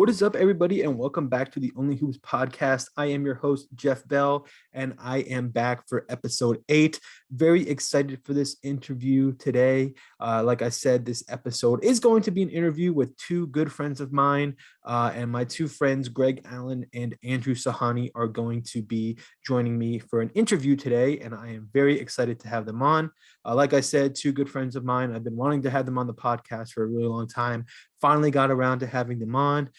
What is up, everybody, and welcome back to the Only Hoops podcast. I am your host, Jeff Bell, and I am back for episode 8. Very excited for this interview today. Like I said, this episode is going to be an interview with two good friends of mine, and my two friends, Greg Allen and Andrew Sahawneh, are going to be joining me for an interview today, and I am very excited to have them on. Like I said, two good friends of mine. I've been wanting to have them on the podcast for a really long time. Finally got around to having them on.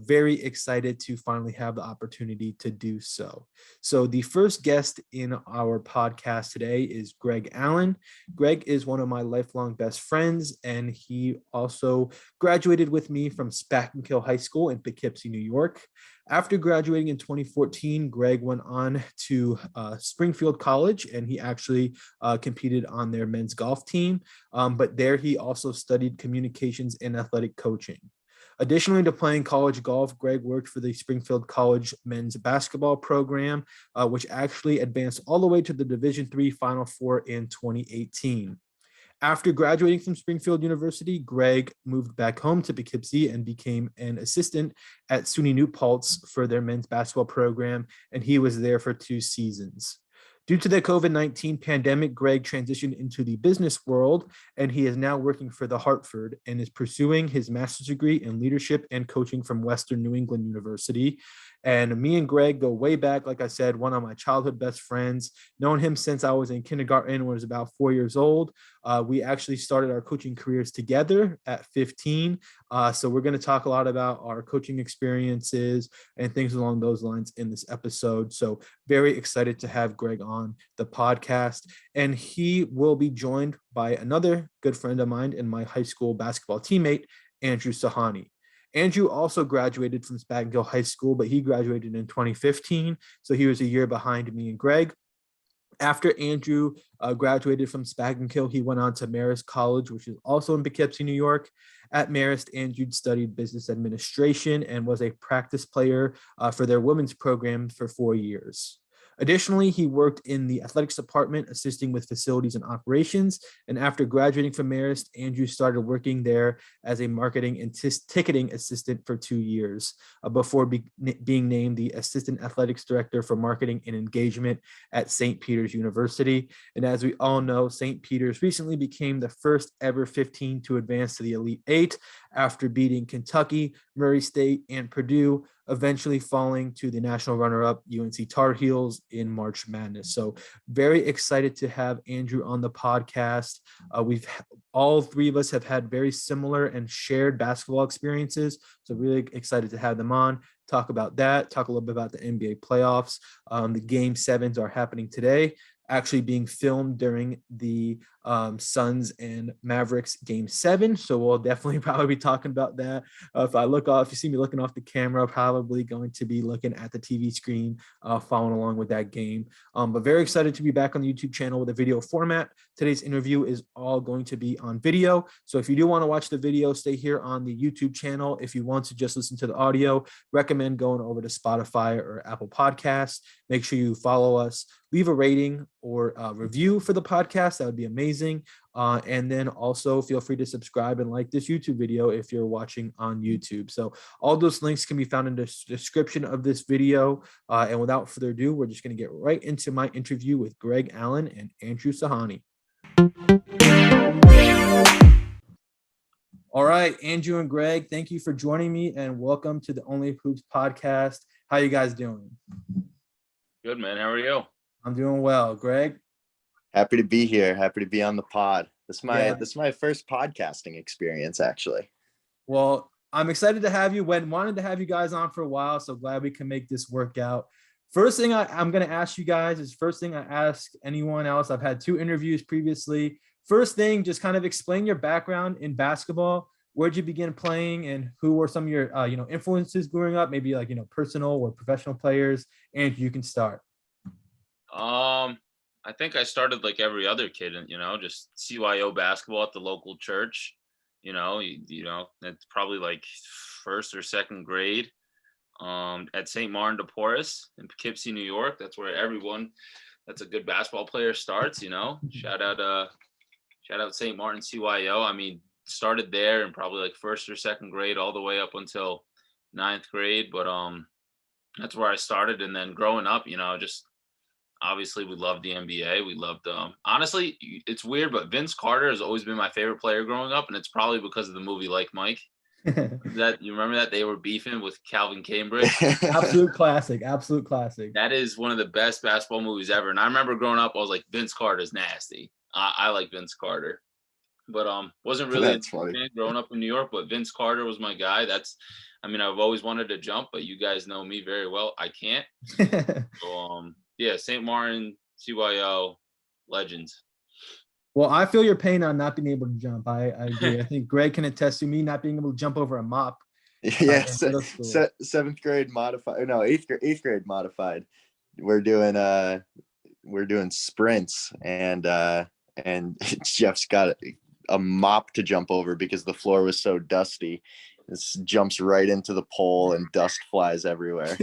Very excited to finally have the opportunity to do so. So the first guest in our podcast today is Greg Allen. Greg is one of my lifelong best friends, and he also graduated with me from Spackenkill High School in Poughkeepsie, New York. After graduating in 2014, Greg went on to Springfield College, and he actually competed on their men's golf team. But there he also studied communications and athletic coaching. Additionally to playing college golf, Greg worked for the Springfield College men's basketball program, which actually advanced all the way to the Division III Final Four in 2018. After graduating from Springfield University, Greg moved back home to Poughkeepsie and became an assistant at SUNY New Paltz for their men's basketball program, and he was there for 2 seasons. Due to the COVID-19 pandemic, Greg transitioned into the business world, and he is now working for the Hartford and is pursuing his master's degree in leadership and coaching from Western New England University. And me and Greg go way back. Like I said, one of my childhood best friends, known him since I was in kindergarten, was about 4 years old. We actually started our coaching careers together at 15. So we're going to talk a lot about our coaching experiences and things along those lines in this episode. So very excited to have Greg on the podcast. And he will be joined by another good friend of mine and my high school basketball teammate, Andrew Sahawneh. Andrew also graduated from Spackenkill High School, but he graduated in 2015. So he was a year behind me and Greg. After Andrew graduated from Spackenkill, he went on to Marist College, which is also in Poughkeepsie, New York. At Marist, Andrew studied business administration and was a practice player for their women's program for 4 years. Additionally, he worked in the athletics department, assisting with facilities and operations. And after graduating from Marist, Andrew started working there as a marketing and ticketing assistant for 2 years before being named the assistant athletics director for marketing and engagement at St. Peter's University. And as we all know, St. Peter's recently became the first ever 15 to advance to the Elite Eight after beating Kentucky, Murray State, and Purdue, eventually falling to the national runner-up UNC Tar Heels in March Madness. So very excited to have Andrew on the podcast. All three of us have had very similar and shared basketball experiences. So really excited to have them on, talk about that, talk a little bit about the NBA playoffs. The Game 7s are happening today, actually being filmed during the Suns and Mavericks Game 7. So we'll definitely probably be talking about that. If you see me looking off the camera, probably going to be looking at the TV screen, following along with that game. But very excited to be back on the YouTube channel with a video format. Today's interview is all going to be on video. So if you do want to watch the video, stay here on the YouTube channel. If you want to just listen to the audio, recommend going over to Spotify or Apple Podcasts. Make sure you follow us, leave a rating or a review for the podcast. That would be amazing. And then also feel free to subscribe and like this YouTube video if you're watching on YouTube. So all those links can be found in the description of this video. And without further ado, we're just going to get right into my interview with Greg Allen and Andrew Sahawneh. All right, Andrew and Greg, thank you for joining me and welcome to the Only Hoops podcast. How you guys doing? Good, man. How are you? I'm doing well. Greg? Happy to be here. Happy to be on the pod. This is my first podcasting experience, actually. Well, I'm excited to have you. Wanted to have you guys on for a while, so glad we can make this work out. First thing I'm going to ask you guys is first thing I ask anyone else. I've had 2 interviews previously. First thing, just kind of explain your background in basketball. Where'd you begin playing, and who were some of your influences growing up? Maybe personal or professional players. And you can start. I think I started like every other kid, and just CYO basketball at the local church. It's probably like first or second grade. At St. Martin de Porres in Poughkeepsie, New York. That's where everyone that's a good basketball player starts. Shout out St. Martin CYO. I mean, started there and probably like first or second grade all the way up until ninth grade, but that's where I started. And then growing up, just obviously we loved the NBA. We loved honestly, it's weird, but Vince Carter has always been my favorite player growing up, and it's probably because of the movie Like Mike. That you remember that they were beefing with Calvin Cambridge. Absolute classic. Absolute classic. That is one of the best basketball movies ever. And I remember growing up, I was like, Vince Carter's nasty. I like Vince Carter, but wasn't really a That's funny. fan growing up in New York. But Vince Carter was my guy. I've always wanted to jump, but you guys know me very well. I can't. So yeah, St. Martin, CYO, legends. Well, I feel your pain on not being able to jump. I agree. I think Greg can attest to me not being able to jump over a mop. Yeah, seventh grade modified. No, eighth grade modified. We're doing sprints, and Jeff's got a mop to jump over because the floor was so dusty. This jumps right into the pole and dust flies everywhere.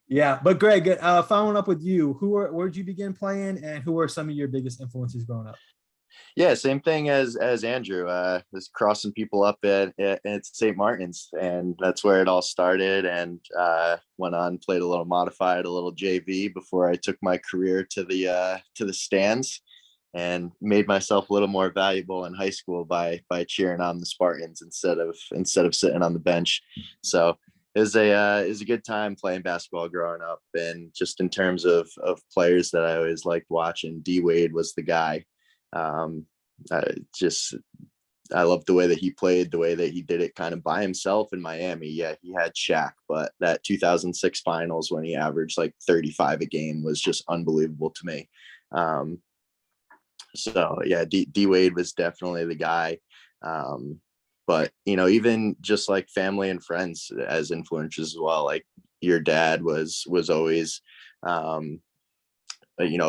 Yeah, but Greg, following up with you, where'd you begin playing, and who are some of your biggest influences growing up? Yeah, same thing as Andrew. Was crossing people up at St. Martin's, and that's where it all started. And went on, played a little modified, a little JV before I took my career to the stands, and made myself a little more valuable in high school by cheering on the Spartans instead of sitting on the bench. So it was a good time playing basketball growing up. And just in terms of players that I always liked watching, D Wade was the guy. I loved the way that he played, the way that he did it kind of by himself in Miami. Yeah, he had Shaq, but that 2006 finals when he averaged like 35 a game was just unbelievable to me. So yeah, D Wade was definitely the guy. But even just like family and friends as influences as well. Like your dad was always a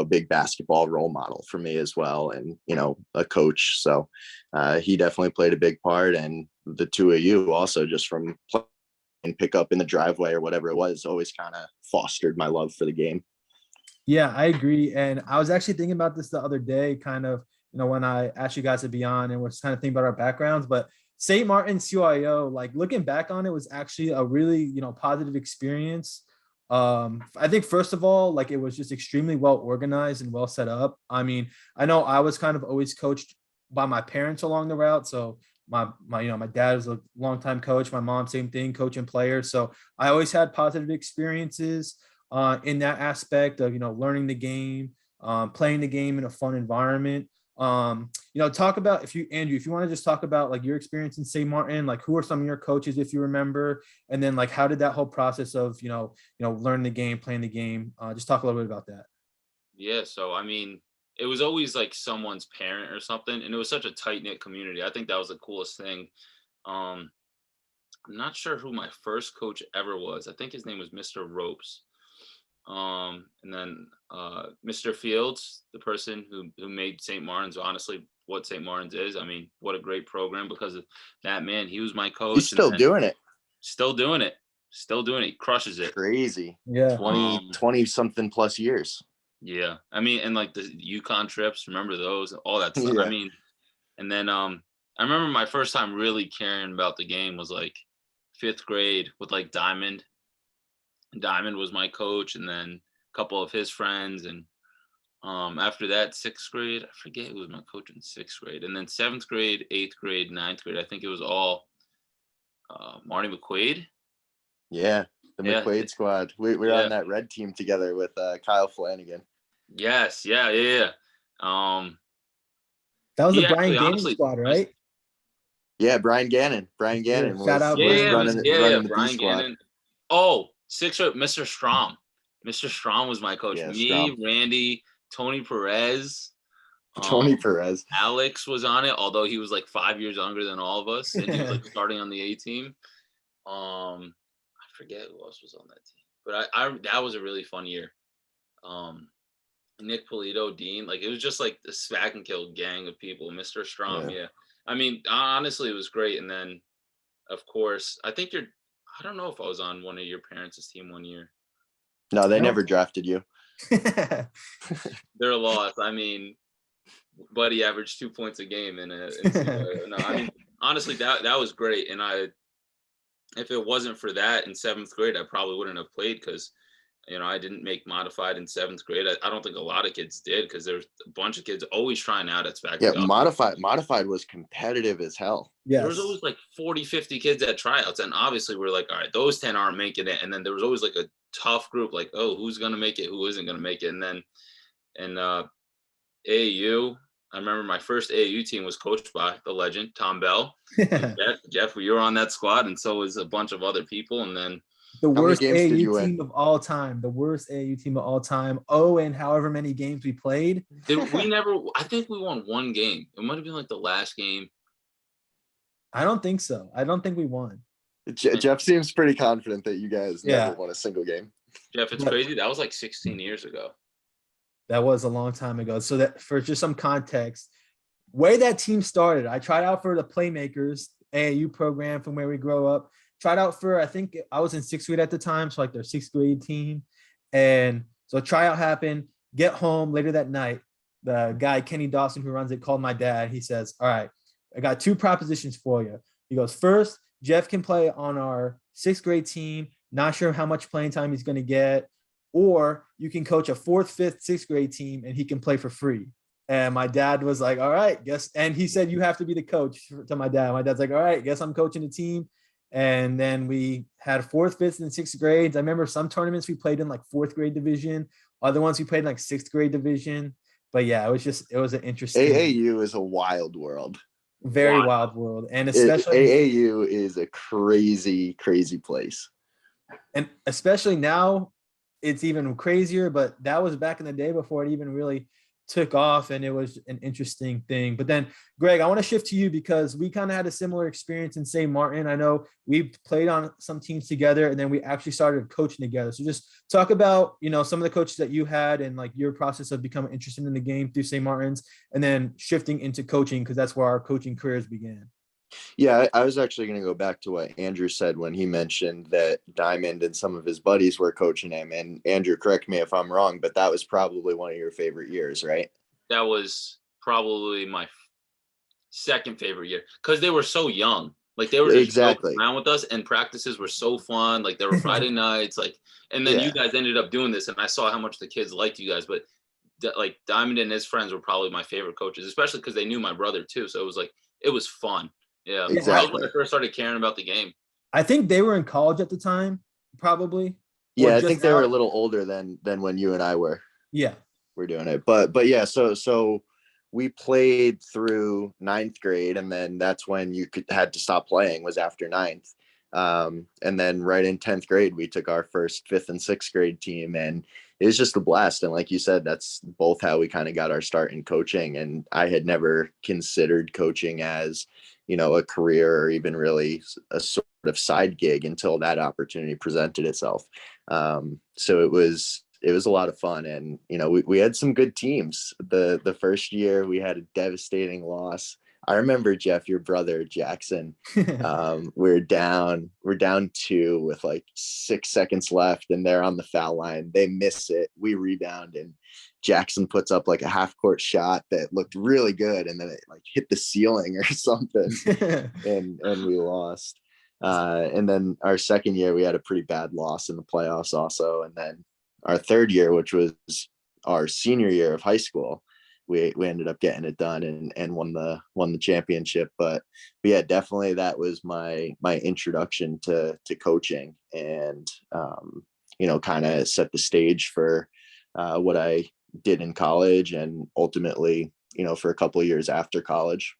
big basketball role model for me as well, and a coach. So he definitely played a big part, and the two of you also, just from playing pick up in the driveway or whatever it was, always kind of fostered my love for the game. Yeah, I agree. And I was actually thinking about this the other day, kind of, when I asked you guys to be on and was kind of thinking about our backgrounds, but St. Martin CYO, like looking back on it, was actually a really, positive experience. I think first of all, like it was just extremely well organized and well set up. I mean, I know I was kind of always coached by my parents along the route. So my dad was a longtime coach, my mom, same thing, coaching players. So I always had positive experiences in that aspect of, learning the game, playing the game in a fun environment. Talk about Andrew, if you want to just talk about like your experience in St. Martin, like who are some of your coaches, if you remember, and then like how did that whole process of learning the game, playing the game, just talk a little bit about that. Yeah, so I mean, it was always like someone's parent or something, and it was such a tight knit community. I think that was the coolest thing. I'm not sure who my first coach ever was. I think his name was Mr. Ropes. And then Mr. Fields, the person who made St. Martin's honestly what St. Martin's is. I mean, what a great program because of that man. He was my coach. He's still doing it. Still doing it. He crushes it. Crazy. Yeah. 20 something plus years. Yeah. I mean, and like the Yukon trips, remember those, all that stuff. Yeah. I mean, and then I remember my first time really caring about the game was like 5th grade with like Diamond. Diamond was my coach, and then a couple of his friends. And after that, 6th grade, I forget who was my coach in 6th grade. And then 7th grade, 8th grade, 9th grade, I think it was all Marty McQuaid. Yeah, the McQuaid squad. We were on that red team together with Kyle Flanagan. Yes, yeah. That was the Brian Gannon squad, right? Yeah, Brian Gannon. Was running the Brian Gannon. Oh, 6th grade, Mr. Strom. Mr. Strom was my coach. Yeah, Me, Strom. Randy, Tony Perez. Perez. Alex was on it, although he was like 5 years younger than all of us, and he was like starting on the A team. I forget who else was on that team, but I that was a really fun year. Nick Polito, Dean, like it was just like the smack and kill gang of people. Mr. Strom, yeah. I mean, honestly, it was great. And then, of course, I don't know if I was on one of your parents' team one year. No, they never drafted you. They're a loss. I mean, Buddy averaged 2 points a game no, I mean, honestly, that was great. And if it wasn't for that in 7th grade, I probably wouldn't have played because, I didn't make modified in 7th grade. I don't think a lot of kids did because there's a bunch of kids always trying out at SPAC. Yeah, modified was competitive as hell. There was Yes. always like 40, 50 kids at tryouts. And obviously we're like, all right, those 10 aren't making it. And then there was always like a tough group, like, oh, who's going to make it? Who isn't going to make it? And then in AAU, I remember my first AAU team was coached by the legend, Tom Bell. And Jeff, you were on that squad. And so was a bunch of other people. And then The How many worst games did you AAU win? team of all time. The worst AAU team of all time. Oh, and however many games we played. I think we won one game. It might have been like the last game. I don't think so. I don't think we won. Jeff seems pretty confident that you guys Yeah. never won a single game. Jeff, it's But- crazy. That was like 16 years ago. That was a long time ago. So that for just some context, way that team started, I tried out for the Playmakers AAU program from where we grow up. Tried out for, I think I was in 6th grade at the time, so like their 6th grade team. And so tryout happened, get home later that night. The guy, Kenny Dawson, who runs it, called my dad. He says, all right, I got 2 propositions for you. He goes, first, Jeff can play on our 6th grade team. Not sure how much playing time he's going to get. Or you can coach a 4th, 5th, 6th grade team and he can play for free. And my dad was like, all right, guess. And he said, you have to be the coach to my dad. My dad's like, all right, guess I'm coaching the team. And then we had 4th, 5th, and 6th grades. I remember some tournaments we played in like 4th grade division. Other ones we played in like 6th grade division. But yeah, it was an interesting. AAU is a wild world. Very wild world. And especially AAU is a crazy, crazy place. And especially now, it's even crazier, but that was back in the day before it even really took off, and it was an interesting thing. But then, Greg, I want to shift to you because we kind of had a similar experience in St. Martin. I know we played on some teams together, and then we actually started coaching together. So just talk about, some of the coaches that you had and like your process of becoming interested in the game through St. Martin's, and then shifting into coaching because that's where our coaching careers began. Yeah, I was actually going to go back to what Andrew said when he mentioned that Diamond and some of his buddies were coaching him. And Andrew, correct me if I'm wrong, but that was probably one of your favorite years, right? That was probably my second favorite year because they were so young. Like they were just joking around with us, and practices were so fun. Like they were Friday nights, and then you guys ended up doing this, and I saw how much the kids liked you guys. But like Diamond and his friends were probably my favorite coaches, especially because they knew my brother too. So it was fun. Yeah, exactly. That was when I first started caring about the game. I think they were in college at the time, probably. Yeah, I think they were a little older than when you and I were. Yeah, we're doing it, but yeah. So we played through 9th grade, and then that's when you had to stop playing. Was after 9th, and then right in 10th grade we took our first 5th and 6th grade team, and it was just a blast. And like you said, that's both how we kind of got our start in coaching. And I had never considered coaching as a career or even really a sort of side gig until that opportunity presented itself. So it was a lot of fun. And, we had some good teams. The first year we had a devastating loss. I remember, Jeff, your brother, Jackson, we're down 2 with like 6 seconds left, and they're on the foul line. They miss it. We rebound, and Jackson puts up like a half-court shot that looked really good, and then it like hit the ceiling or something, and we lost. And then our second year, we had a pretty bad loss in the playoffs also. And then our third year, which was our senior year of high school, we ended up getting it done and won the championship. But yeah, definitely that was my introduction to coaching, and kind of set the stage for what I did in college, and ultimately for a couple of years after college.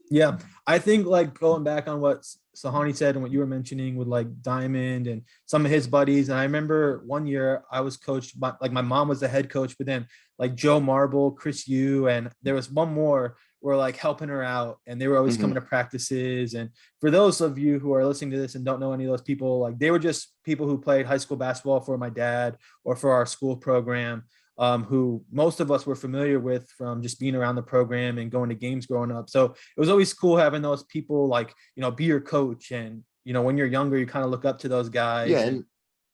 Yeah, I think like going back on what Sahawneh said and what you were mentioning with like Diamond and some of his buddies. And I remember one year I was coached by, like, my mom was the head coach, but then like Joe Marble, Chris Yu, and there was one more were like helping her out, and they were always coming to practices. And for those of you who are listening to this and don't know any of those people, like they were just people who played high school basketball for my dad or for our school program. Who most of us were familiar with from just being around the program and going to games growing up. So it was always cool having those people like, be your coach. And, when you're younger, you kind of look up to those guys. Yeah.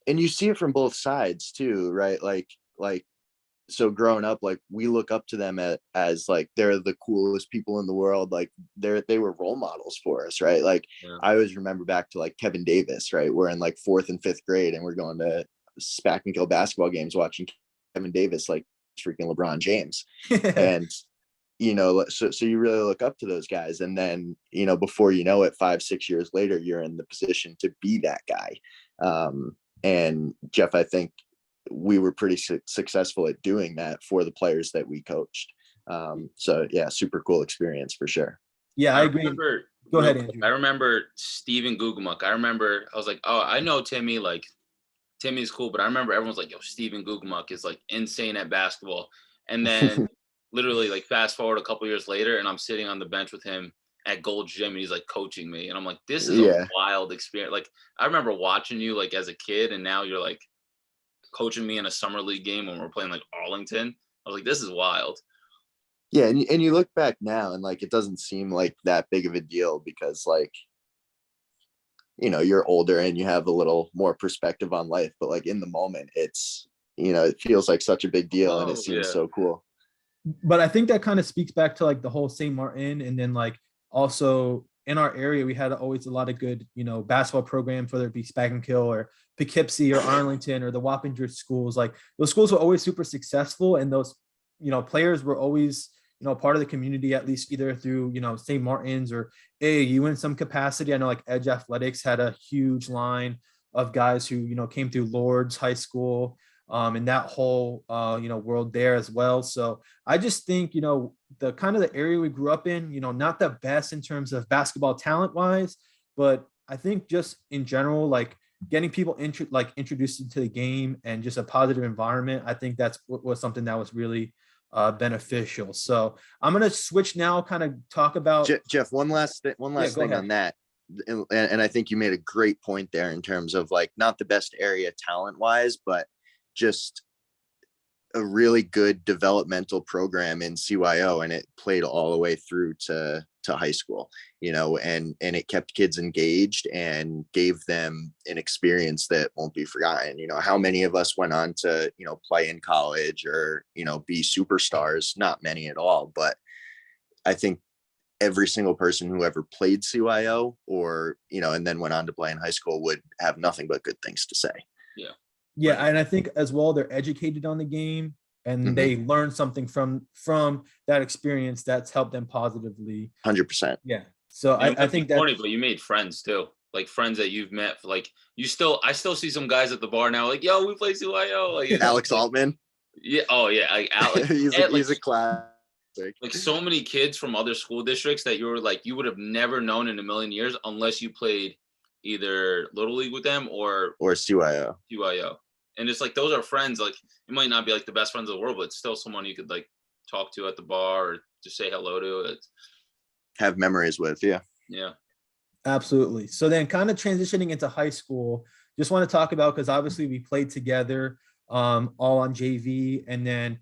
And you see it from both sides too, right? Like so growing up, like we look up to them as like they're the coolest people in the world. Like they were role models for us, right? Like Yeah. I always remember back to like Kevin Davis, right? We're in like 4th and 5th grade and we're going to Spack and Kill basketball games watching Kevin Davis like freaking LeBron James. And so you really look up to those guys, and then before you know it, 5-6 years later, you're in the position to be that guy. And Jeff, I think we were pretty successful at doing that for the players that we coached. So yeah, super cool experience for sure. Yeah, I agree. Remember, Go ahead, Andrew. I remember Steven Gugamuk. I was like, oh, I know Timmy, like Timmy's cool, but I remember everyone's like, yo, Steven Gugamuk is like insane at basketball. And then literally like fast forward a couple years later, and I'm sitting on the bench with him at Gold's Gym, and he's like coaching me, and I'm like, this is a wild experience. Like I remember watching you like as a kid, and now you're like coaching me in a summer league game when we're playing like Arlington. I was like, this is wild. Yeah, and you look back now, and like it doesn't seem like that big of a deal because like you're older and you have a little more perspective on life, but like in the moment, it's it feels like such a big deal, and it seems so cool. But I think that kind of speaks back to like the whole St. Martin, and then like also in our area, we had always a lot of good, basketball programs, whether it be Spack and Kill or Poughkeepsie or Arlington or the Wappinger schools. Like those schools were always super successful, and those, players were always, part of the community, at least either through, St. Martin's or AAU in some capacity. I know like Edge Athletics had a huge line of guys who, came through Lourdes High School, and that whole, world there as well. So I just think, the kind of the area we grew up in, not the best in terms of basketball talent wise, but I think just in general, like getting people introduced into the game and just a positive environment. I think that's was something that was really beneficial. So I'm going to switch now, kind of talk about Jeff. One last thing on that. And I think you made a great point there in terms of like not the best area talent wise, but just a really good developmental program in CYO, and it played all the way through to high school, and it kept kids engaged and gave them an experience that won't be forgotten. How many of us went on to, play in college or, be superstars? Not many at all, but I think every single person who ever played CYO or, and then went on to play in high school would have nothing but good things to say. Yeah. Yeah, and I think as well, they're educated on the game and they learn something from that experience that's helped them positively. 100%. Yeah. So I think that's funny, but you made friends too, like friends that you've met. Like I still see some guys at the bar now, like, yo, we play CYO. Like Alex Altman. Yeah. Oh yeah. Like Alex. he's a classic. Like so many kids from other school districts that you would have never known in a million years unless you played either Little League with them or CYO. And it's like, those are friends. Like you might not be like the best friends of the world, but it's still someone you could like talk to at the bar or just say hello to. Have memories with. Yeah. Absolutely. So then kind of transitioning into high school, just want to talk about, because obviously we played together all on JV, and then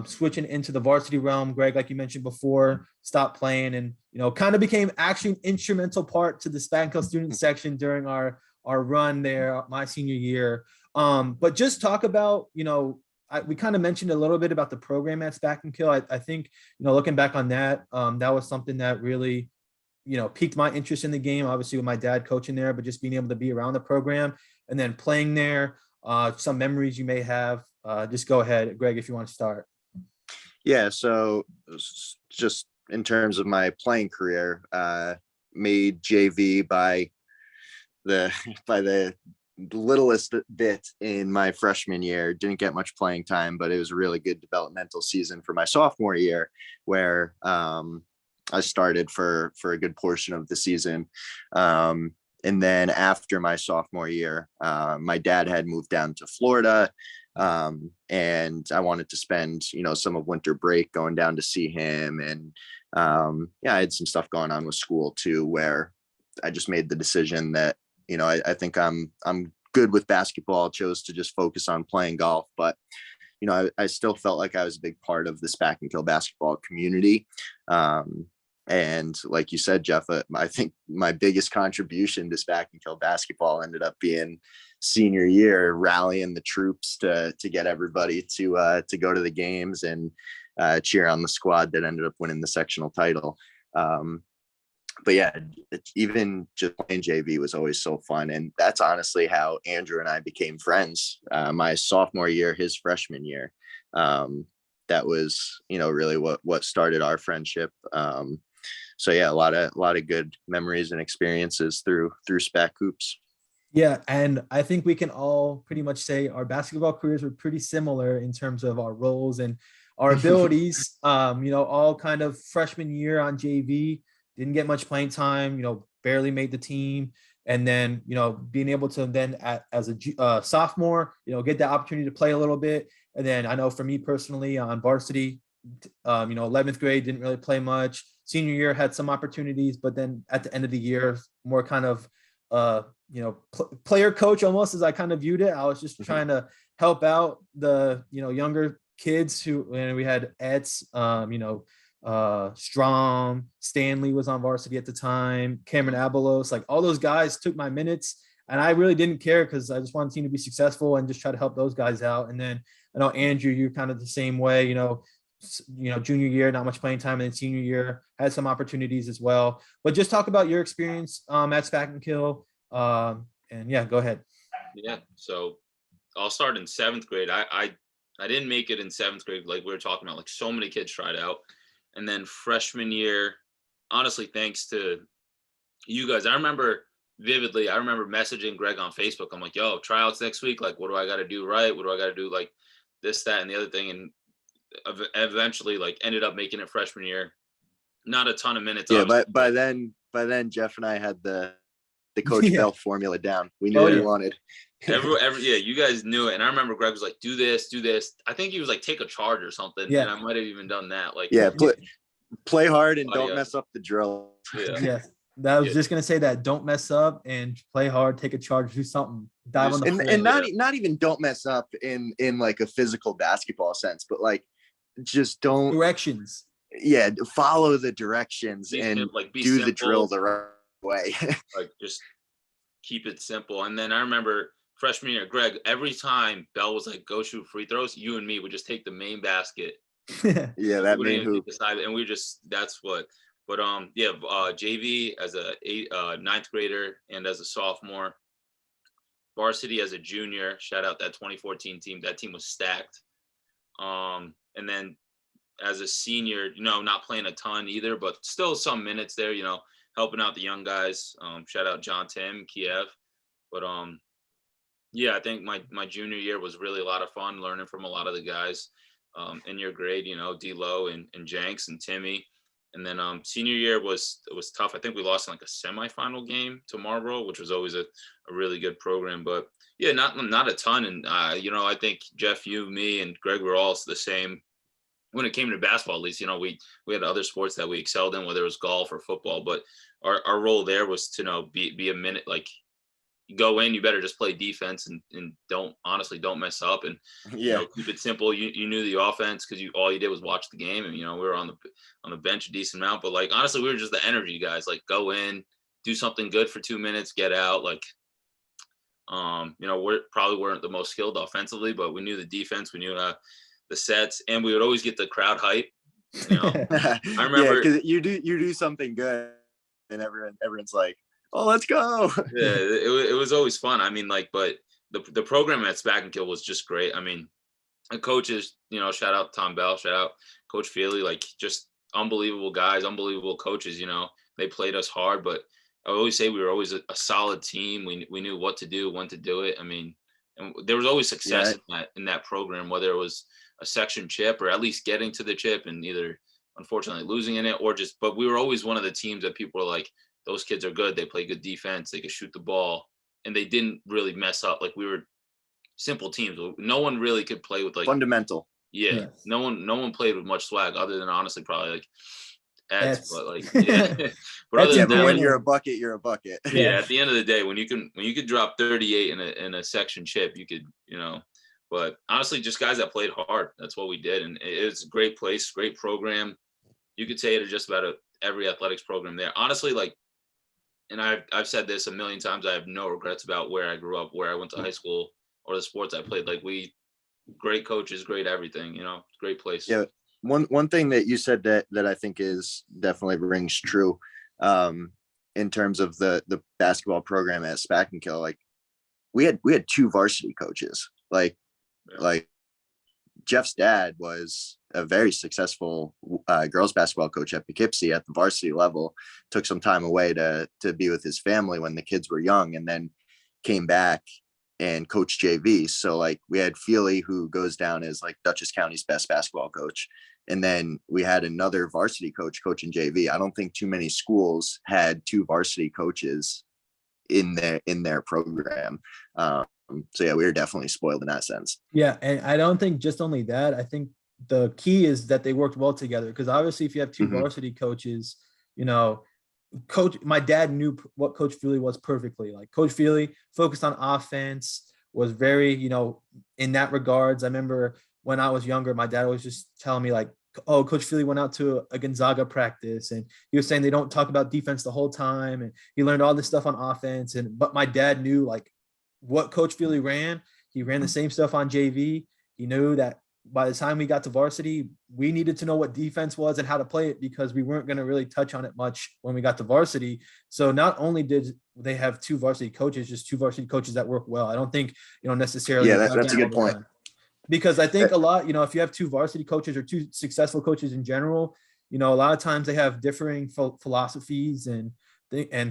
switching into the varsity realm. Greg, like you mentioned before, stopped playing and, kind of became actually an instrumental part to the Spack and Kill student section during our run there, my senior year. But just talk about, we kind of mentioned a little bit about the program at Spack and Kill. I think, looking back on that, that was something that really, piqued my interest in the game, obviously with my dad coaching there, but just being able to be around the program and then playing there, some memories you may have. Just go ahead, Greg, if you want to start. Yeah. So just in terms of my playing career, made JV by the littlest bit in my freshman year. Didn't get much playing time, but it was a really good developmental season for my sophomore year, where I started for a good portion of the season. And then after my sophomore year, my dad had moved down to Florida, and I wanted to spend, some of winter break going down to see him. And I had some stuff going on with school too, where I just made the decision that, I think I'm good with basketball. Chose to just focus on playing golf, but I still felt like I was a big part of the Spack and Kill basketball community. And like you said, Jeff, I think my biggest contribution to Spakenkill basketball ended up being senior year, rallying the troops to get everybody to go to the games and cheer on the squad that ended up winning the sectional title. But yeah, even just playing JV was always so fun. And that's honestly how Andrew and I became friends. My sophomore year, his freshman year. That was, really what started our friendship. So yeah, a lot of good memories and experiences through SPAC hoops. Yeah, and I think we can all pretty much say our basketball careers were pretty similar in terms of our roles and our abilities. All kind of freshman year on JV, didn't get much playing time, barely made the team. And then, being able to then as a sophomore, get the opportunity to play a little bit. And then I know for me personally on varsity, 11th grade, didn't really play much. Senior year had some opportunities, but then at the end of the year, more kind of, player coach almost as I kind of viewed it. I was just trying to help out the, younger kids who, and we had Etz, Strom, Stanley was on varsity at the time, Cameron Abelos, like all those guys took my minutes, and I really didn't care because I just wanted the team to be successful and just try to help those guys out. And then I know Andrew, you're kind of the same way, junior year, not much playing time, and then senior year had some opportunities as well. But just talk about your experience at Spakenkill. And yeah, go ahead. Yeah, so I'll start in 7th grade. I didn't make it in 7th grade, like we were talking about. Like so many kids tried out, and then freshman year, honestly, thanks to you guys, I remember vividly. I remember messaging Greg on Facebook. I'm like, "Yo, tryouts next week. Like, what do I got to do right? What do I got to do? Like this, that, and the other thing." And eventually, like, ended up making it freshman year. Not a ton of minutes. Yeah, but by then, Jeff and I had the Coach Bell formula down. We knew what we wanted. Yeah, you guys knew it. And I remember Greg was like, do this. I think he was like, take a charge or something. Yeah. And I might have even done that. Like, yeah, play hard and don't mess up the drill. Yeah. I was just gonna say that. Don't mess up and play hard, take a charge, do something, dive on the floor. And not even don't mess up in like a physical basketball sense, but like just don't directions. Yeah, follow the directions and like do simple. The drill the right way. Like just keep it simple. And then I remember freshman year, Greg, every time Bell was like, go shoot free throws, you and me would just take the main basket. Yeah, that main hoop. And we just, that's what. But JV as a 9th grader and as a sophomore, varsity as a junior. Shout out that 2014 team. That team was stacked. And then as a senior, not playing a ton either, but still some minutes there, helping out the young guys. Shout out John Tim, Kiev. But I think my junior year was really a lot of fun, learning from a lot of the guys in your grade, D-Lo and Jenks and Timmy. And then senior year was tough. I think we lost in like a semifinal game to Marlboro, which was always a really good program. But yeah, not a ton. And I think Jeff, you, me, and Greg were all the same when it came to basketball. At least we had other sports that we excelled in, whether it was golf or football. But our role there was to be a minute, like you go in, you better just play defense and don't mess up and keep it simple. You knew the offense because all you did was watch the game, and we were on the bench a decent amount. But like honestly, we were just the energy guys. Like go in, do something good for 2 minutes, get out. Like we probably weren't the most skilled offensively, but we knew the defense, we knew the sets, and we would always get the crowd hype. I remember because you do something good, and everyone's like, "Oh, let's go!" Yeah, it was always fun. I mean, like, but the program at Spakenkill was just great. I mean, the coaches, shout out Tom Bell, shout out Coach Feely, like just unbelievable guys, unbelievable coaches. They played us hard, but I always say we were always a solid team. We knew what to do, when to do it. I mean, and there was always success in that program, whether it was a section chip or at least getting to the chip and either unfortunately losing in it or just, but we were always one of the teams that people were like, those kids are good. They play good defense. They could shoot the ball, and they didn't really mess up. Like we were simple teams. No one really could play with like fundamental. Yeah. Yes. No one played with much swag other than honestly probably like Eds, but like yeah. But other than that, when you're a bucket, you're a bucket. Yeah. At the end of the day, when you could drop 38 in a section chip, you could But honestly, just guys that played hard. That's what we did, and it's a great place, great program. You could say it just about every athletics program there. Honestly, like, and I've said this a million times, I have no regrets about where I grew up, where I went to high school, or the sports I played. Like, great coaches, great everything, great place. Yeah. One thing that you said that I think is definitely rings true, in terms of the basketball program at Spackenkill. Like, we had 2 varsity coaches. Like Jeff's dad was a very successful girls basketball coach at Poughkeepsie at the varsity level. Took some time away to be with his family when the kids were young, and then came back and coached JV. So like, we had Feely, who goes down as like Dutchess County's best basketball coach, and then we had another varsity coach coaching JV. I don't think too many schools had 2 varsity coaches in their program. So yeah, we were definitely spoiled in that sense. Yeah, and I don't think just only that. I think the key is that they worked well together, because obviously if you have 2 varsity coaches, my dad knew what Coach Feely was perfectly. Like, Coach Feely focused on offense, was very, in that regards. I remember when I was younger, my dad was just telling me like, oh, Coach Feely went out to a Gonzaga practice and he was saying they don't talk about defense the whole time. And he learned all this stuff on offense. But my dad knew like what Coach Feely ran. He ran the same stuff on JV. He knew that by the time we got to varsity, we needed to know what defense was and how to play it, because we weren't going to really touch on it much when we got to varsity. So not only did they have 2 varsity coaches, just 2 varsity coaches that work well. I don't think, necessarily. Yeah, that's a good point. Because I think a lot, if you have 2 varsity coaches or 2 successful coaches in general, a lot of times they have differing philosophies and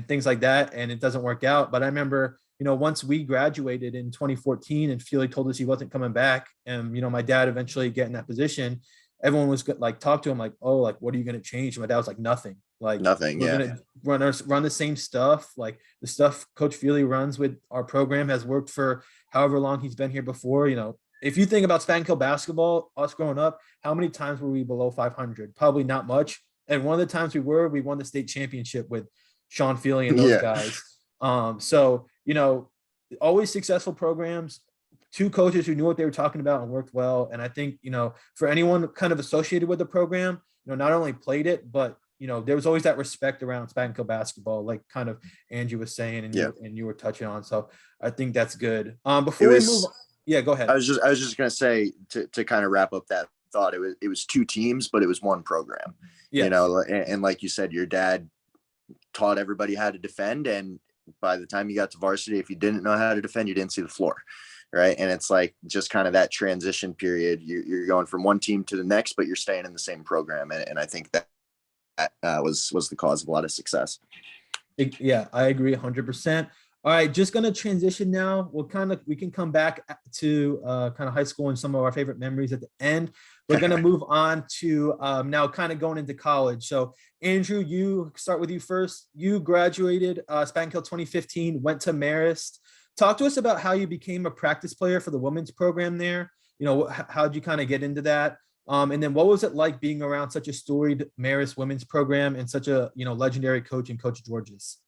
things like that, and it doesn't work out. But I remember, once we graduated in 2014 and Feely told us he wasn't coming back, and, my dad eventually get in that position, everyone was like, talk to him like, oh, like, what are you going to change? And my dad was like, nothing. Like, nothing. We're Yeah. going to run the same stuff. Like, the stuff Coach Feely runs with our program has worked for however long he's been here before. If you think about Spackenkill basketball, us growing up, how many times were we below 500? Probably not much. And one of the times we won the state championship with Sean Feely and those guys. So, always successful programs, 2 coaches who knew what they were talking about and worked well. And I think, for anyone kind of associated with the program, not only played it, but, there was always that respect around Spackenkill basketball, like kind of Andrew was saying, and you were touching on. So I think that's good. Before we move on. Yeah, go ahead. I was just going to say, to kind of wrap up that thought, it was 2 teams, but it was 1 program, yes. And like you said, your dad taught everybody how to defend. And by the time you got to varsity, if you didn't know how to defend, you didn't see the floor. Right. And it's like just kind of that transition period. You're going from one team to the next, but you're staying in the same program. And I think that was the cause of a lot of success. Yeah, I agree 100%. All right, just going to transition now. We can come back to kind of high school and some of our favorite memories at the end. We're going to move on to now kind of going into college. So Andrew, start with you first. You graduated Spackenkill 2015, went to Marist. Talk to us about how you became a practice player for the women's program there. How'd you kind of get into that? And then what was it like being around such a storied Marist women's program and such a, legendary coach in Coach Georges?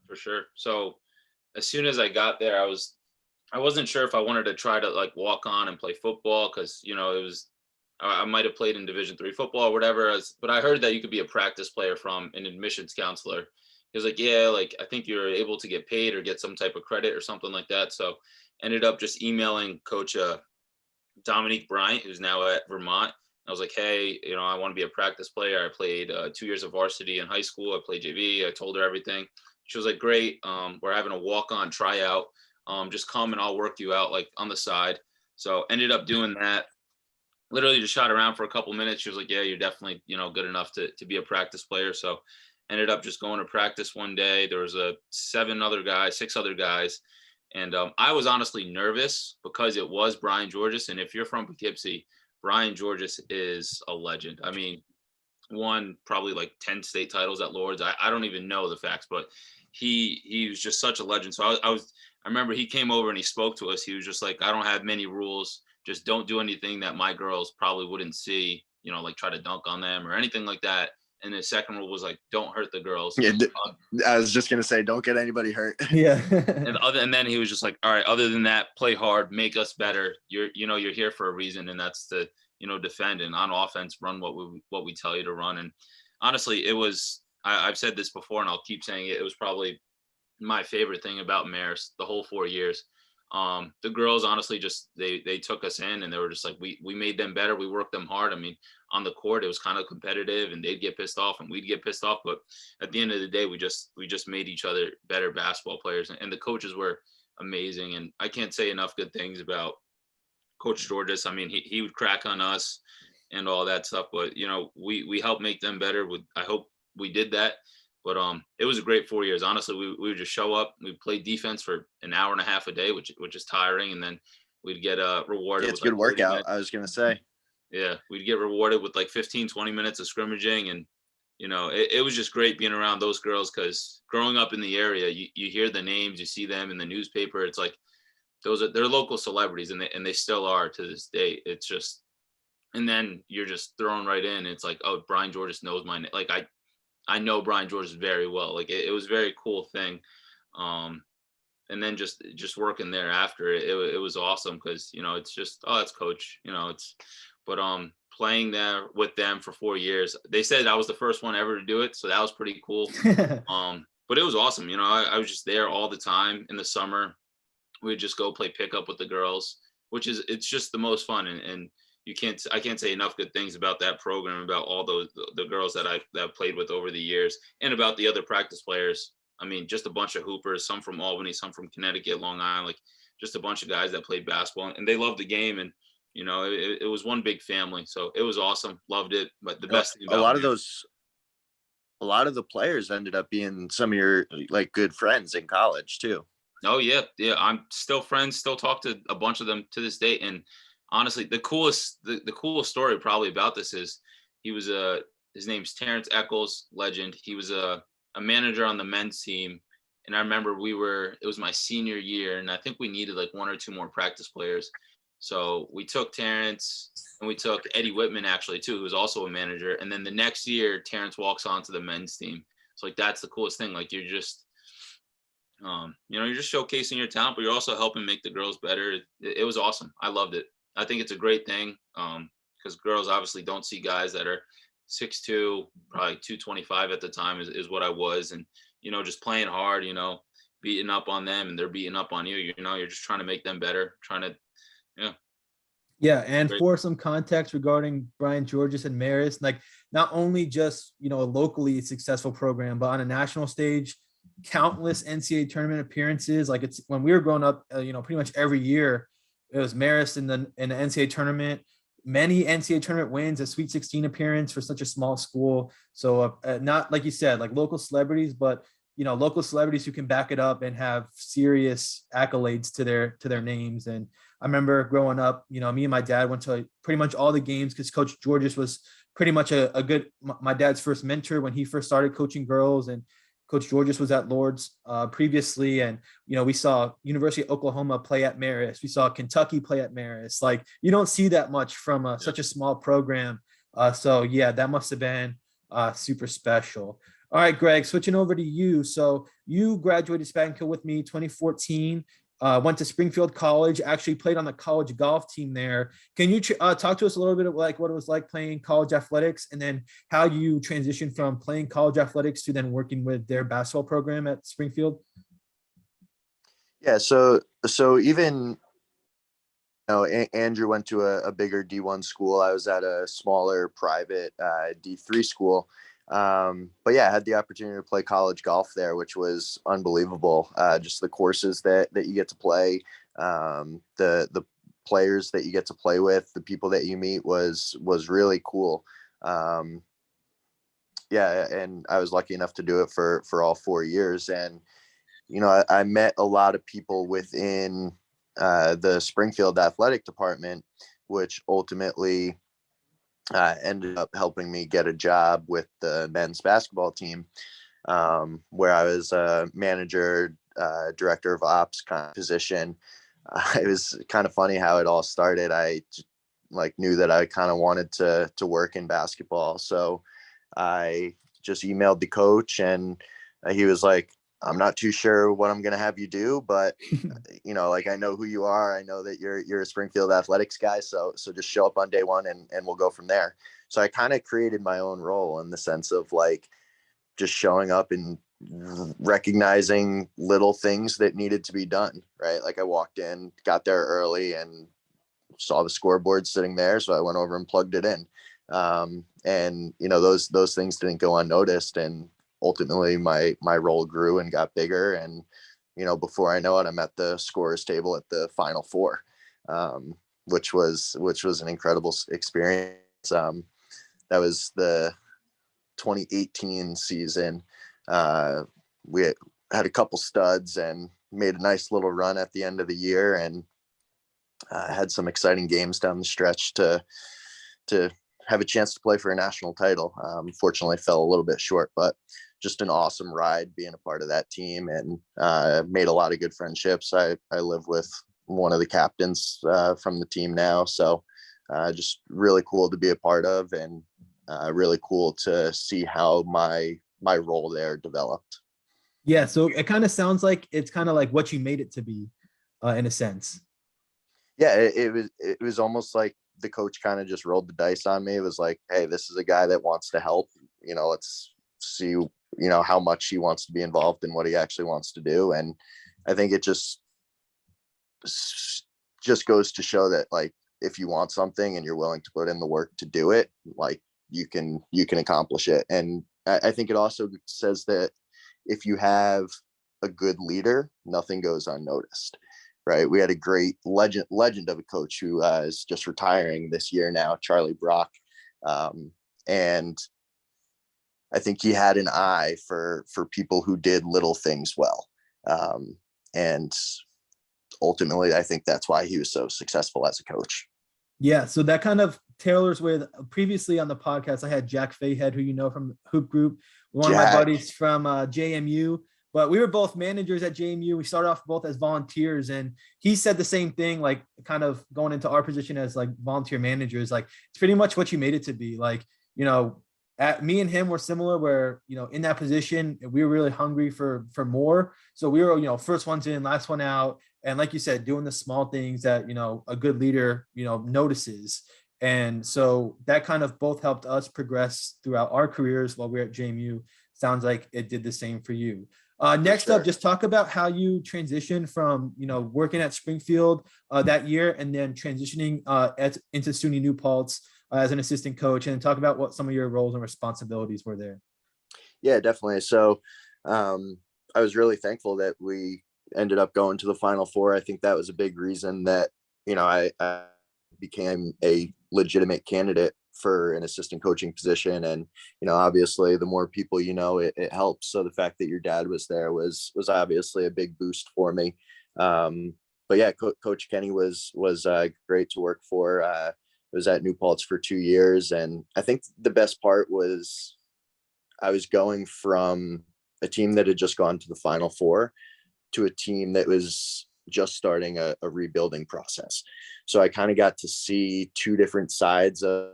For sure. So as soon as I got there, I wasn't sure if I wanted to try to like walk on and play football, because I might have played in Division III football or whatever. But I heard that you could be a practice player from an admissions counselor. He was like, yeah, like I think you're able to get paid or get some type of credit or something like that. So ended up just emailing Coach Dominique Bryant, who's now at Vermont. I was like, hey, I want to be a practice player. I played 2 years of varsity in high school. I played JV. I told her everything. She was like, great. We're having a walk-on tryout. Just come and I'll work you out like on the side. So ended up doing that. Literally just shot around for a couple minutes. She was like, yeah, you're definitely, good enough to be a practice player. So ended up just going to practice one day. There was 6 other guys. And I was honestly nervous because it was Brian Georges. And if you're from Poughkeepsie, Brian Georges is a legend. I mean, won probably like 10 state titles at Lord's. I don't even know the facts, but he was just such a legend. So I remember he came over and he spoke to us. He was just like, I don't have many rules. Just don't do anything that my girls probably wouldn't see, like try to dunk on them or anything like that. And the second rule was like, don't hurt the girls. Yeah, I was just going to say, don't get anybody hurt. Yeah. and then he was just like, all right, other than that, play hard, make us better. You're here for a reason. And that's to, defend, and on offense, run what we tell you to run. And honestly, it was. I've said this before, and I'll keep saying it. It was probably my favorite thing about Marist the whole 4 years. The girls honestly just they took us in and they were just like we made them better. We worked them hard. I mean, on the court it was kind of competitive and they'd get pissed off and we'd get pissed off. But at the end of the day, we just made each other better basketball players. And the coaches were amazing. And I can't say enough good things about Coach Georges. I mean, he would crack on us and all that stuff. But we helped make them better. I hope we did that. But it was a great 4 years. Honestly, we would just show up. We played defense for an hour and a half a day, which is tiring, and then we'd get rewarded. Yeah, it's with a good like workout. I was gonna say. Yeah, we'd get rewarded with like 15, 20 minutes of scrimmaging, and it was just great being around those girls because growing up in the area, you hear the names, you see them in the newspaper. It's like they're local celebrities, and they still are to this day. It's just, and then you're just thrown right in. It's like, oh, Brian Georges knows my name. Like I know Brian Georges very well. Like it was a very cool thing. And then just working there after it was awesome because it's just, oh, that's coach. But playing there with them for 4 years, they said I was the first one ever to do it, so that was pretty cool. But it was awesome. I was just there all the time in the summer. We'd just go play pickup with the girls, it's just the most fun. And I can't say enough good things about that program, about all the girls that I've played with over the years, and about the other practice players. I mean, just a bunch of hoopers, some from Albany, some from Connecticut, Long Island, like just a bunch of guys that played basketball and they loved the game. And it was one big family, so it was awesome. Loved it. But the best thing about a lot of the players ended up being some of your like good friends in college too. Oh yeah. I'm still friends, still talk to a bunch of them to this day. And honestly, the coolest story probably about this is his name's Terrence Eccles, legend. He was a manager on the men's team. And I remember it was my senior year, and I think we needed like one or two more practice players. So we took Terrence and we took Eddie Whitman actually too, who was also a manager. And then the next year, Terrence walks onto the men's team. So like that's the coolest thing. Like you're just you're just showcasing your talent, but you're also helping make the girls better. It was awesome. I loved it. I think it's a great thing because girls obviously don't see guys that are 6'2", probably 225 at the time is what I was. And, just playing hard, beating up on them and they're beating up on you. You're just trying to make them better, Yeah, and for some context regarding Brian Georges and Marist, like not only just a locally successful program, but on a national stage, countless NCAA tournament appearances. Like it's when we were growing up, pretty much every year it was Marist in the NCAA tournament. Many NCAA tournament wins, a Sweet 16 appearance for such a small school. So not like you said, like local celebrities, but local celebrities who can back it up and have serious accolades to their names. And I remember growing up, me and my dad went to pretty much all the games because Coach Georges was pretty much my dad's first mentor when he first started coaching girls. And Coach Georges was at Lord's previously. And, we saw University of Oklahoma play at Marist. We saw Kentucky play at Marist. Like you don't see that much from such a small program. So yeah, that must've been super special. All right, Greg, switching over to you. So you graduated Spanish with me 2014. Went to Springfield College, actually played on the college golf team there. Can you talk to us a little bit of like what it was like playing college athletics and then how you transitioned from playing college athletics to then working with their basketball program at Springfield? Yeah, so even Andrew went to a bigger D1 school. I was at a smaller private D3 school. But yeah, I had the opportunity to play college golf there, which was unbelievable. Just the courses that you get to play, the players that you get to play with, the people that you meet was really cool. Yeah, and I was lucky enough to do it for all 4 years. And, I met a lot of people within the Springfield athletic department, which ultimately ended up helping me get a job with the men's basketball team, where I was a manager, director of ops kind of position. It was kind of funny how it all started. I knew that I kind of wanted to work in basketball. So I just emailed the coach and he was like, I'm not too sure what I'm going to have you do, but like I know who you are. I know that you're a Springfield athletics guy. So just show up on day one and we'll go from there. So I kind of created my own role in the sense of like just showing up and recognizing little things that needed to be done. Right. Like I walked in, got there early and saw the scoreboard sitting there. So I went over and plugged it in. And those things didn't go unnoticed. And ultimately my role grew and got bigger. And, before I know it, I'm at the scorers table at the Final Four, which was an incredible experience. That was the 2018 season. We had a couple studs and made a nice little run at the end of the year, and had some exciting games down the stretch to have a chance to play for a national title. Fortunately fell a little bit short, but just an awesome ride being a part of that team, and made a lot of good friendships. I live with one of the captains from the team now. So just really cool to be a part of, and really cool to see how my role there developed. Yeah, so it kind of sounds like it's kind of like what you made it to be, in a sense. Yeah, it was almost like the coach kind of just rolled the dice on me. It was like, hey, this is a guy that wants to help. Let's see, how much he wants to be involved in what he actually wants to do. And I think it just goes to show that, like, if you want something and you're willing to put in the work to do it, like you can accomplish it. And I think it also says that if you have a good leader, nothing goes unnoticed. Right. We had a great legend of a coach who is just retiring this year now, Charlie Brock. And I think he had an eye for people who did little things well. And ultimately, I think that's why he was so successful as a coach. Yeah, so that kind of tailors with previously on the podcast, I had Jack Fayhead, who you know from Hoop Group, one of my buddies from JMU. But we were both managers at JMU. We started off both as volunteers, and he said the same thing, like kind of going into our position as like volunteer managers. Like it's pretty much what you made it to be. Like, me and him were similar where, in that position, we were really hungry for more. So we were, first ones in, last one out. And like you said, doing the small things that, a good leader, notices. And so that kind of both helped us progress throughout our careers while we we're at JMU. Sounds like it did the same for you. Next up, just talk about how you transitioned from, working at Springfield that year and then transitioning into SUNY New Paltz as an assistant coach, and talk about what some of your roles and responsibilities were there. Yeah, definitely. So I was really thankful that we ended up going to the Final Four. I think that was a big reason that, I became a legitimate candidate for an assistant coaching position. And, obviously the more people, it helps. So the fact that your dad was there was obviously a big boost for me. But yeah, Coach Kenny was great to work for. I was at New Paltz for 2 years. And I think the best part was I was going from a team that had just gone to the Final Four to a team that was just starting a rebuilding process. So I kind of got to see two different sides of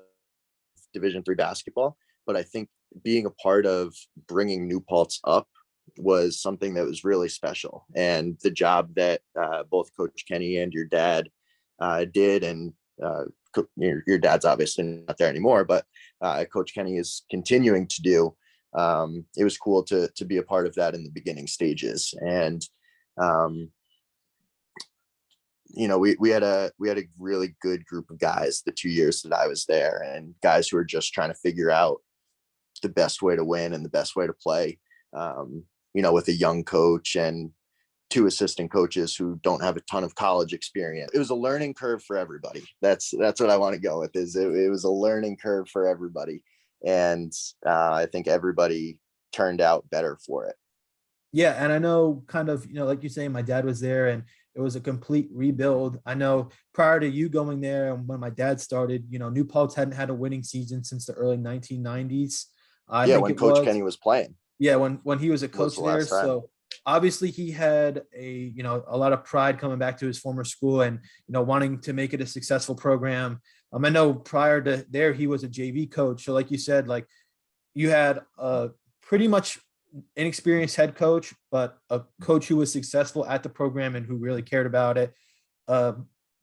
Division III basketball. But I think being a part of bringing New Paltz up was something that was really special. And the job that both Coach Kenny and your dad did, and your dad's obviously not there anymore, but Coach Kenny is continuing to do. It was cool to be a part of that in the beginning stages. And we had a really good group of guys the 2 years that I was there, and guys who were just trying to figure out the best way to win and the best way to play, with a young coach and two assistant coaches who don't have a ton of college experience. It was a learning curve for everybody. That's what I want to go with, is it was a learning curve for everybody. And I think everybody turned out better for it. Yeah. And I know kind of, like you say, my dad was there and it was a complete rebuild. I know prior to you going there and when my dad started, New Paltz hadn't had a winning season since the early 1990s. I think when Coach Kenny was playing. Yeah, when he was a coach there. So obviously he had a lot of pride coming back to his former school and, wanting to make it a successful program. I know prior to there, he was a JV coach. So like you said, like you had pretty much inexperienced head coach, but a coach who was successful at the program and who really cared about it.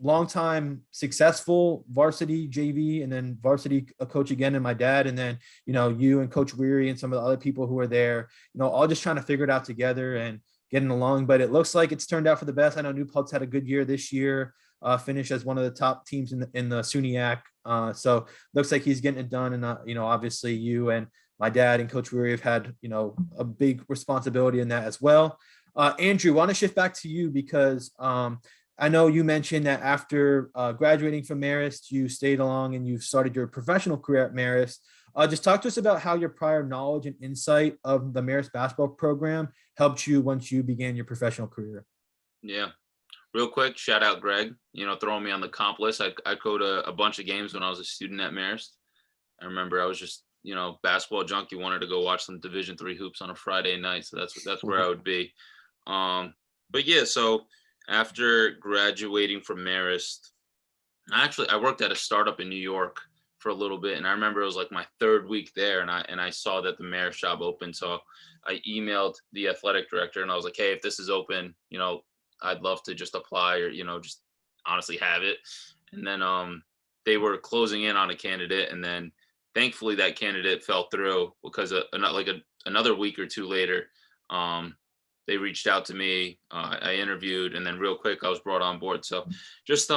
Longtime successful varsity JV and then varsity coach again, and my dad, and then you and Coach Weary and some of the other people who are there, all just trying to figure it out together and getting along. But it looks like it's turned out for the best. I know New Paltz had a good year this year, finished as one of the top teams in the SUNYAC. So looks like he's getting it done. And obviously you and my dad and Coach Weary have had a big responsibility in that as well. Andrew, I want to shift back to you because I know you mentioned that after graduating from Marist, you stayed along and you've started your professional career at Marist. Just talk to us about how your prior knowledge and insight of the Marist basketball program helped you once you began your professional career. Yeah. Real quick, shout out Greg, throwing me on the comp list. I go to a bunch of games when I was a student at Marist. I remember I was just, basketball junkie, wanted to go watch some Division III hoops on a Friday night. So that's where I would be. But yeah, so after graduating from Marist, I worked at a startup in New York for a little bit, and I remember it was like my third week there, and I saw that the Marist job opened, so I emailed the athletic director, and I was like, hey, if this is open, I'd love to just apply or just honestly have it. And then they were closing in on a candidate, and then thankfully that candidate fell through because another week or two later, they reached out to me. I interviewed, and then real quick, I was brought on board. So just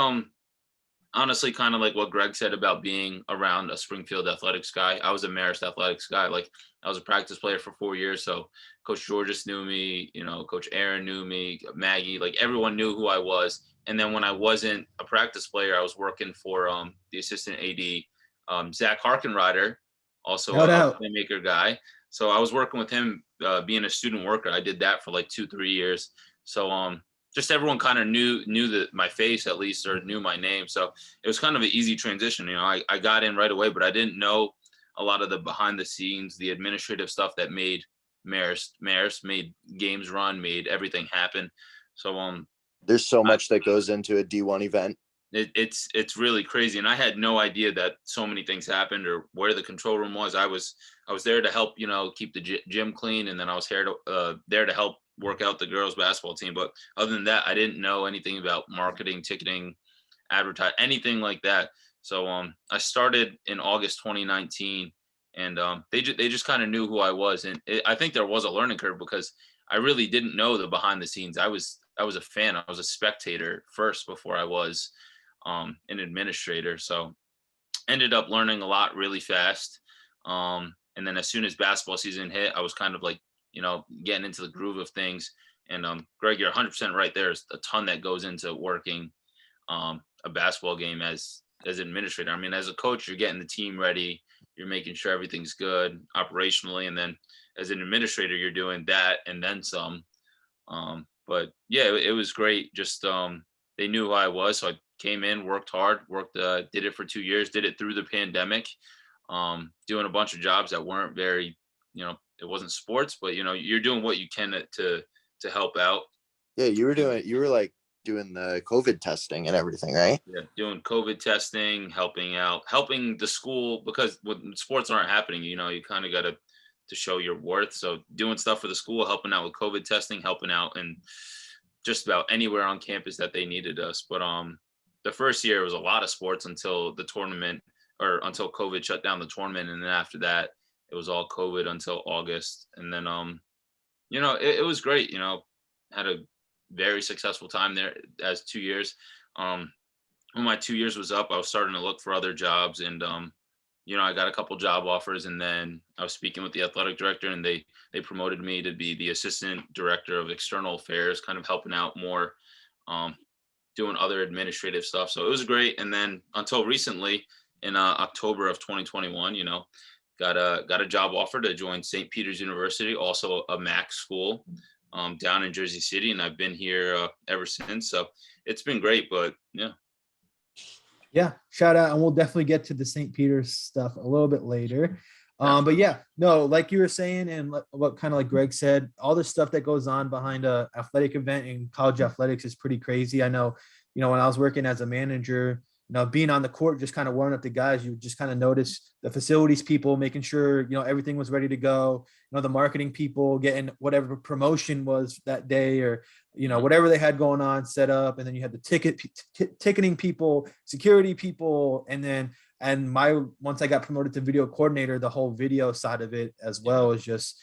honestly, kind of like what Greg said about being around a Springfield athletics guy. I was a Marist athletics guy. Like I was a practice player for 4 years. So Coach Georges knew me, Coach Aaron knew me, Maggie, like everyone knew who I was. And then when I wasn't a practice player, I was working for the assistant AD, Zach Harkenrider, also a playmaker guy. So I was working with him, being a student worker. I did that for like 2-3 years. So just everyone kind of knew that my face at least, or knew my name. So it was kind of an easy transition. I got in right away, but I didn't know a lot of the behind the scenes, the administrative stuff that made Marist made games run, made everything happen. So there's so much that goes into a D1 event. It's really crazy, and I had no idea that so many things happened or where the control room was. I was there to help keep the gym clean, and then I was there to help work out the girls basketball team. But other than that, I didn't know anything about marketing, ticketing, advertise, anything like that. So I started in August 2019, and they just kind of knew who I was, and I think there was a learning curve because I really didn't know the behind the scenes. I was a fan. I was a spectator first before I was an administrator. So ended up learning a lot really fast. And then as soon as basketball season hit, I was kind of like, getting into the groove of things. And Greg, you're 100% right. There's a ton that goes into working a basketball game as an administrator. I mean, as a coach, you're getting the team ready. You're making sure everything's good operationally. And then as an administrator, you're doing that and then some. But yeah, it was great. Just they knew who I was. So I came in, worked hard, did it for 2 years, did it through the pandemic, doing a bunch of jobs that weren't very, it wasn't sports, but you're doing what you can to help out. Yeah, you were like doing the COVID testing and everything, right? Yeah, doing COVID testing, helping the school, because when sports aren't happening, you kind of got to show your worth. So doing stuff for the school, helping out with COVID testing, helping out and just about anywhere on campus that they needed us. But the first year was a lot of sports until the tournament, or until COVID shut down the tournament. And then after that, it was all COVID until August. And then, it was great, had a very successful time there as 2 years. When my 2 years was up, I was starting to look for other jobs, and, I got a couple job offers, and then I was speaking with the athletic director, and they promoted me to be the assistant director of external affairs, kind of helping out more, doing other administrative stuff. So it was great. And then until recently in October of 2021, got a job offer to join St. Peter's University, also a MAC school, down in Jersey City. And I've been here ever since. So it's been great, but yeah. Yeah, shout out. And we'll definitely get to the St. Peter's stuff a little bit later. But yeah, no, like you were saying, and what kind of like Greg said, all the stuff that goes on behind a athletic event in college athletics is pretty crazy. I know, when I was working as a manager, being on the court, just kind of warming up the guys, you just kind of notice the facilities people making sure, everything was ready to go, the marketing people getting whatever promotion was that day, or, whatever they had going on set up. And then you had the ticketing people, security people. Once I got promoted to video coordinator, the whole video side of it as well is just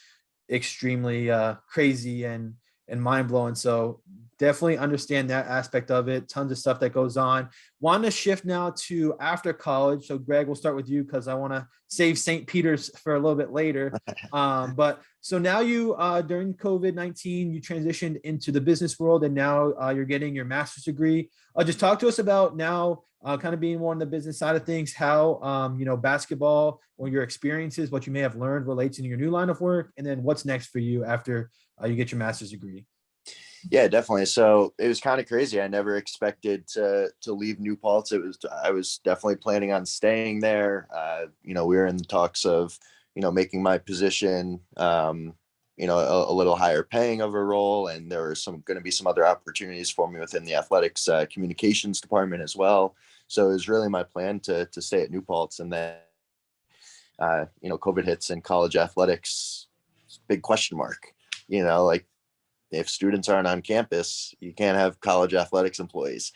extremely crazy and mind blowing. So definitely understand that aspect of it. Tons of stuff that goes on. Want to shift now to after college. So Greg, we'll start with you because I want to save St. Peter's for a little bit later. But so now you, during COVID-19, you transitioned into the business world, and now you're getting your master's degree. Just talk to us about now, kind of being more on the business side of things, how, basketball or your experiences, what you may have learned relates in your new line of work, and then what's next for you after you get your master's degree. Yeah, definitely. So it was kind of crazy. I never expected to leave New Paltz. I was definitely planning on staying there. We were in the talks of, making my position, a little higher paying of a role. And there were going to be some other opportunities for me within the athletics communications department as well. So it was really my plan to stay at New Paltz. And then, COVID hits and college athletics, big question mark, like, if students aren't on campus, you can't have college athletics employees.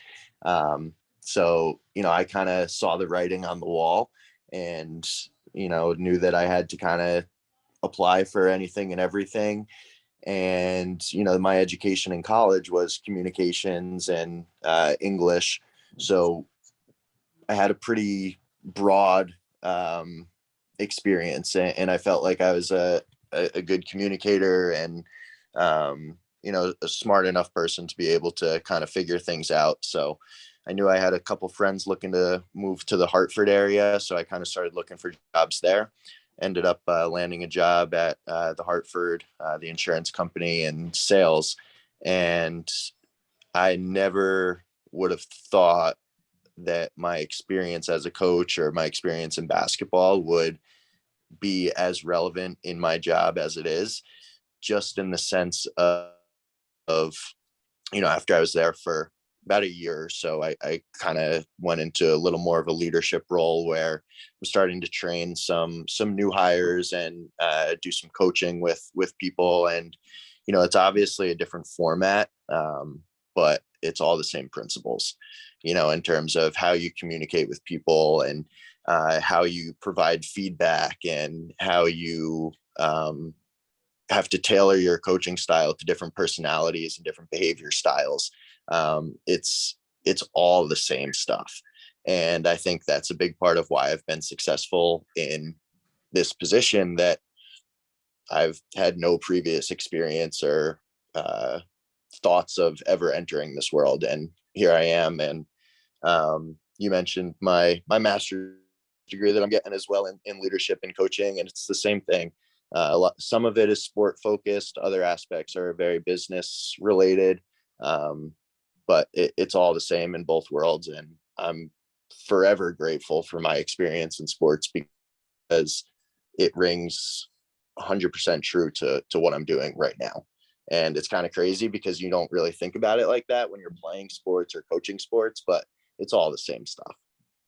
So, I kind of saw the writing on the wall and, knew that I had to kind of apply for anything and everything. And, my education in college was communications and English. So I had a pretty broad experience, and I felt like I was a good communicator and, a smart enough person to be able to kind of figure things out. So I knew I had a couple friends looking to move to the Hartford area. So I kind of started looking for jobs there, ended up landing a job at the Hartford, the insurance company, in sales. And I never would have thought that my experience as a coach or my experience in basketball would be as relevant in my job as it is, just in the sense of after I was there for about a year or so, I kind of went into a little more of a leadership role where I'm starting to train some new hires and do some coaching with people. And, it's obviously a different format, but it's all the same principles, in terms of how you communicate with people and how you provide feedback and how you have to tailor your coaching style to different personalities and different behavior styles. It's all the same stuff. And I think that's a big part of why I've been successful in this position, that I've had no previous experience or thoughts of ever entering this world. And here I am. And you mentioned my master's degree that I'm getting as well in leadership and coaching. And it's the same thing. Some of it is sport focused. Other aspects are very business related. But it's all the same in both worlds. And I'm forever grateful for my experience in sports, because it rings 100% true to what I'm doing right now. And it's kind of crazy because you don't really think about it like that when you're playing sports or coaching sports, but it's all the same stuff.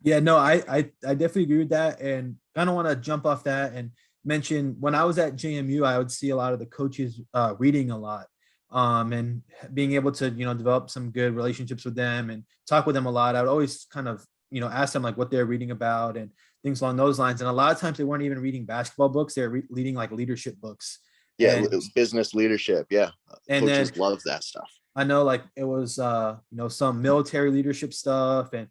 Yeah, no, I definitely agree with that. And I don't want to jump off that and mention, when I was at JMU, I would see a lot of the coaches reading a lot, and being able to, develop some good relationships with them and talk with them a lot. I would always kind of, ask them like what they're reading about and things along those lines. And a lot of times they weren't even reading basketball books. They're reading like leadership books. Yeah, and, business leadership. Yeah, and coaches then, love that stuff. I know like it was, some military leadership stuff and,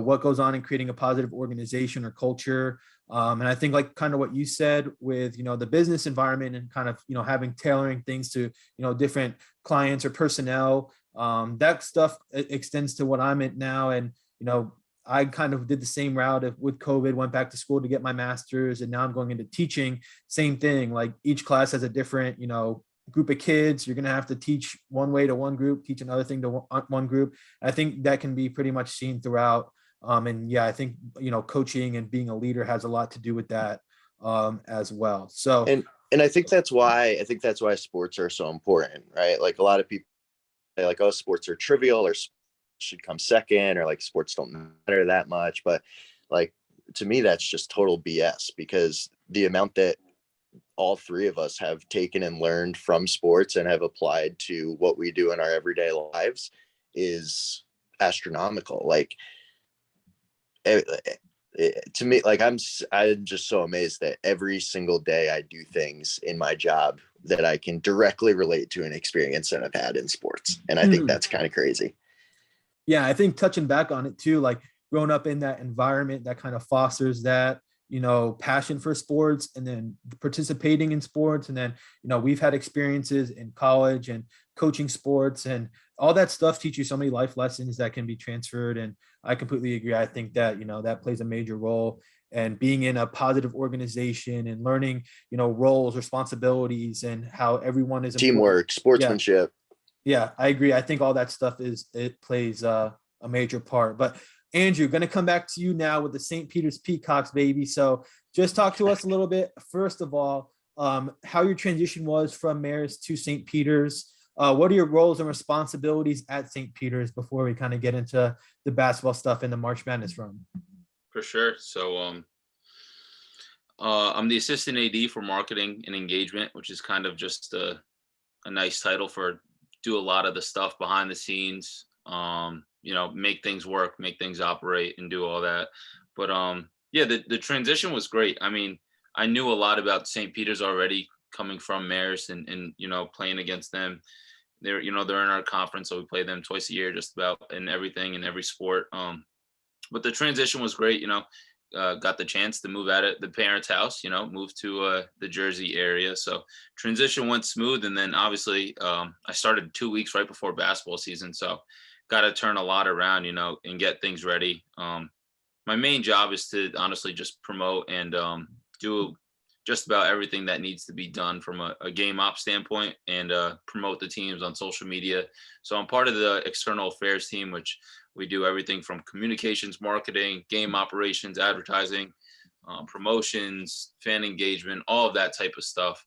what goes on in creating a positive organization or culture. And I think like kind of what you said with, the business environment and kind of, having tailoring things to, different clients or personnel, that stuff extends to what I'm at now. And, I kind of did the same route with COVID, went back to school to get my master's, and now I'm going into teaching. Same thing, like each class has a different, group of kids. You're going to have to teach one way to one group, teach another thing to one group. I think that can be pretty much seen throughout. And yeah, I think, coaching and being a leader has a lot to do with that as well. So, and I think that's why sports are so important, right? Like a lot of people say like, oh, sports are trivial or should come second, or like sports don't matter that much. But like, to me, that's just total BS, because the amount that all three of us have taken and learned from sports and have applied to what we do in our everyday lives is astronomical. Like, to me, like, I'm just so amazed that every single day I do things in my job that I can directly relate to an experience that I've had in sports. And I think that's kind of crazy. Yeah, I think touching back on it too, like growing up in that environment that kind of fosters that, passion for sports, and then participating in sports. And then, we've had experiences in college and coaching sports, and all that stuff teach you so many life lessons that can be transferred. And I completely agree. I think that, that plays a major role. And being in a positive organization and learning, roles, responsibilities, and how everyone is teamwork, sportsmanship. Yeah, I agree. I think all that stuff plays a major part. But Andrew, going to come back to you now with the St. Peter's Peacocks, baby. So just talk to us a little bit, first of all, how your transition was from Marist to St. Peter's. What are your roles and responsibilities at St. Peter's before we kind of get into the basketball stuff and the March Madness run? For sure. So I'm the assistant AD for marketing and engagement, which is kind of just a nice title for do a lot of the stuff behind the scenes, make things work, make things operate, and do all that. But the transition was great. I mean, I knew a lot about St. Peter's already, coming from Marist and playing against them. They're in our conference, so we play them twice a year, just about in everything, in every sport. But the transition was great. Got the chance to move out of the parents' house, moved to the Jersey area. So transition went smooth. And then obviously I started 2 weeks right before basketball season. So got to turn a lot around, and get things ready. My main job is to honestly just promote and do just about everything that needs to be done from a game op standpoint, and promote the teams on social media. So I'm part of the external affairs team, which we do everything from communications, marketing, game operations, advertising, promotions, fan engagement, all of that type of stuff.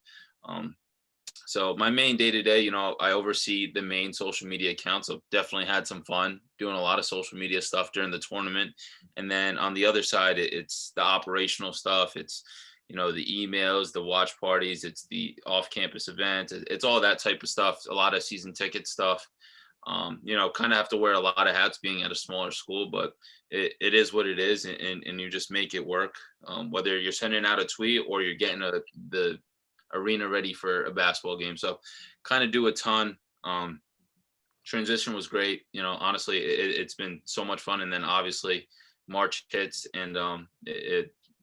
So my main day-to-day, I oversee the main social media accounts. So definitely had some fun doing a lot of social media stuff during the tournament. And then on the other side, it's the operational stuff. It's, the emails, the watch parties, it's the off-campus events. It's all that type of stuff, a lot of season ticket stuff. Kind of have to wear a lot of hats being at a smaller school, but it is what it is, and you just make it work. Whether you're sending out a tweet or you're getting the arena ready for a basketball game. So kind of do a ton. Transition was great. Honestly, it's been so much fun. And then obviously March hits, and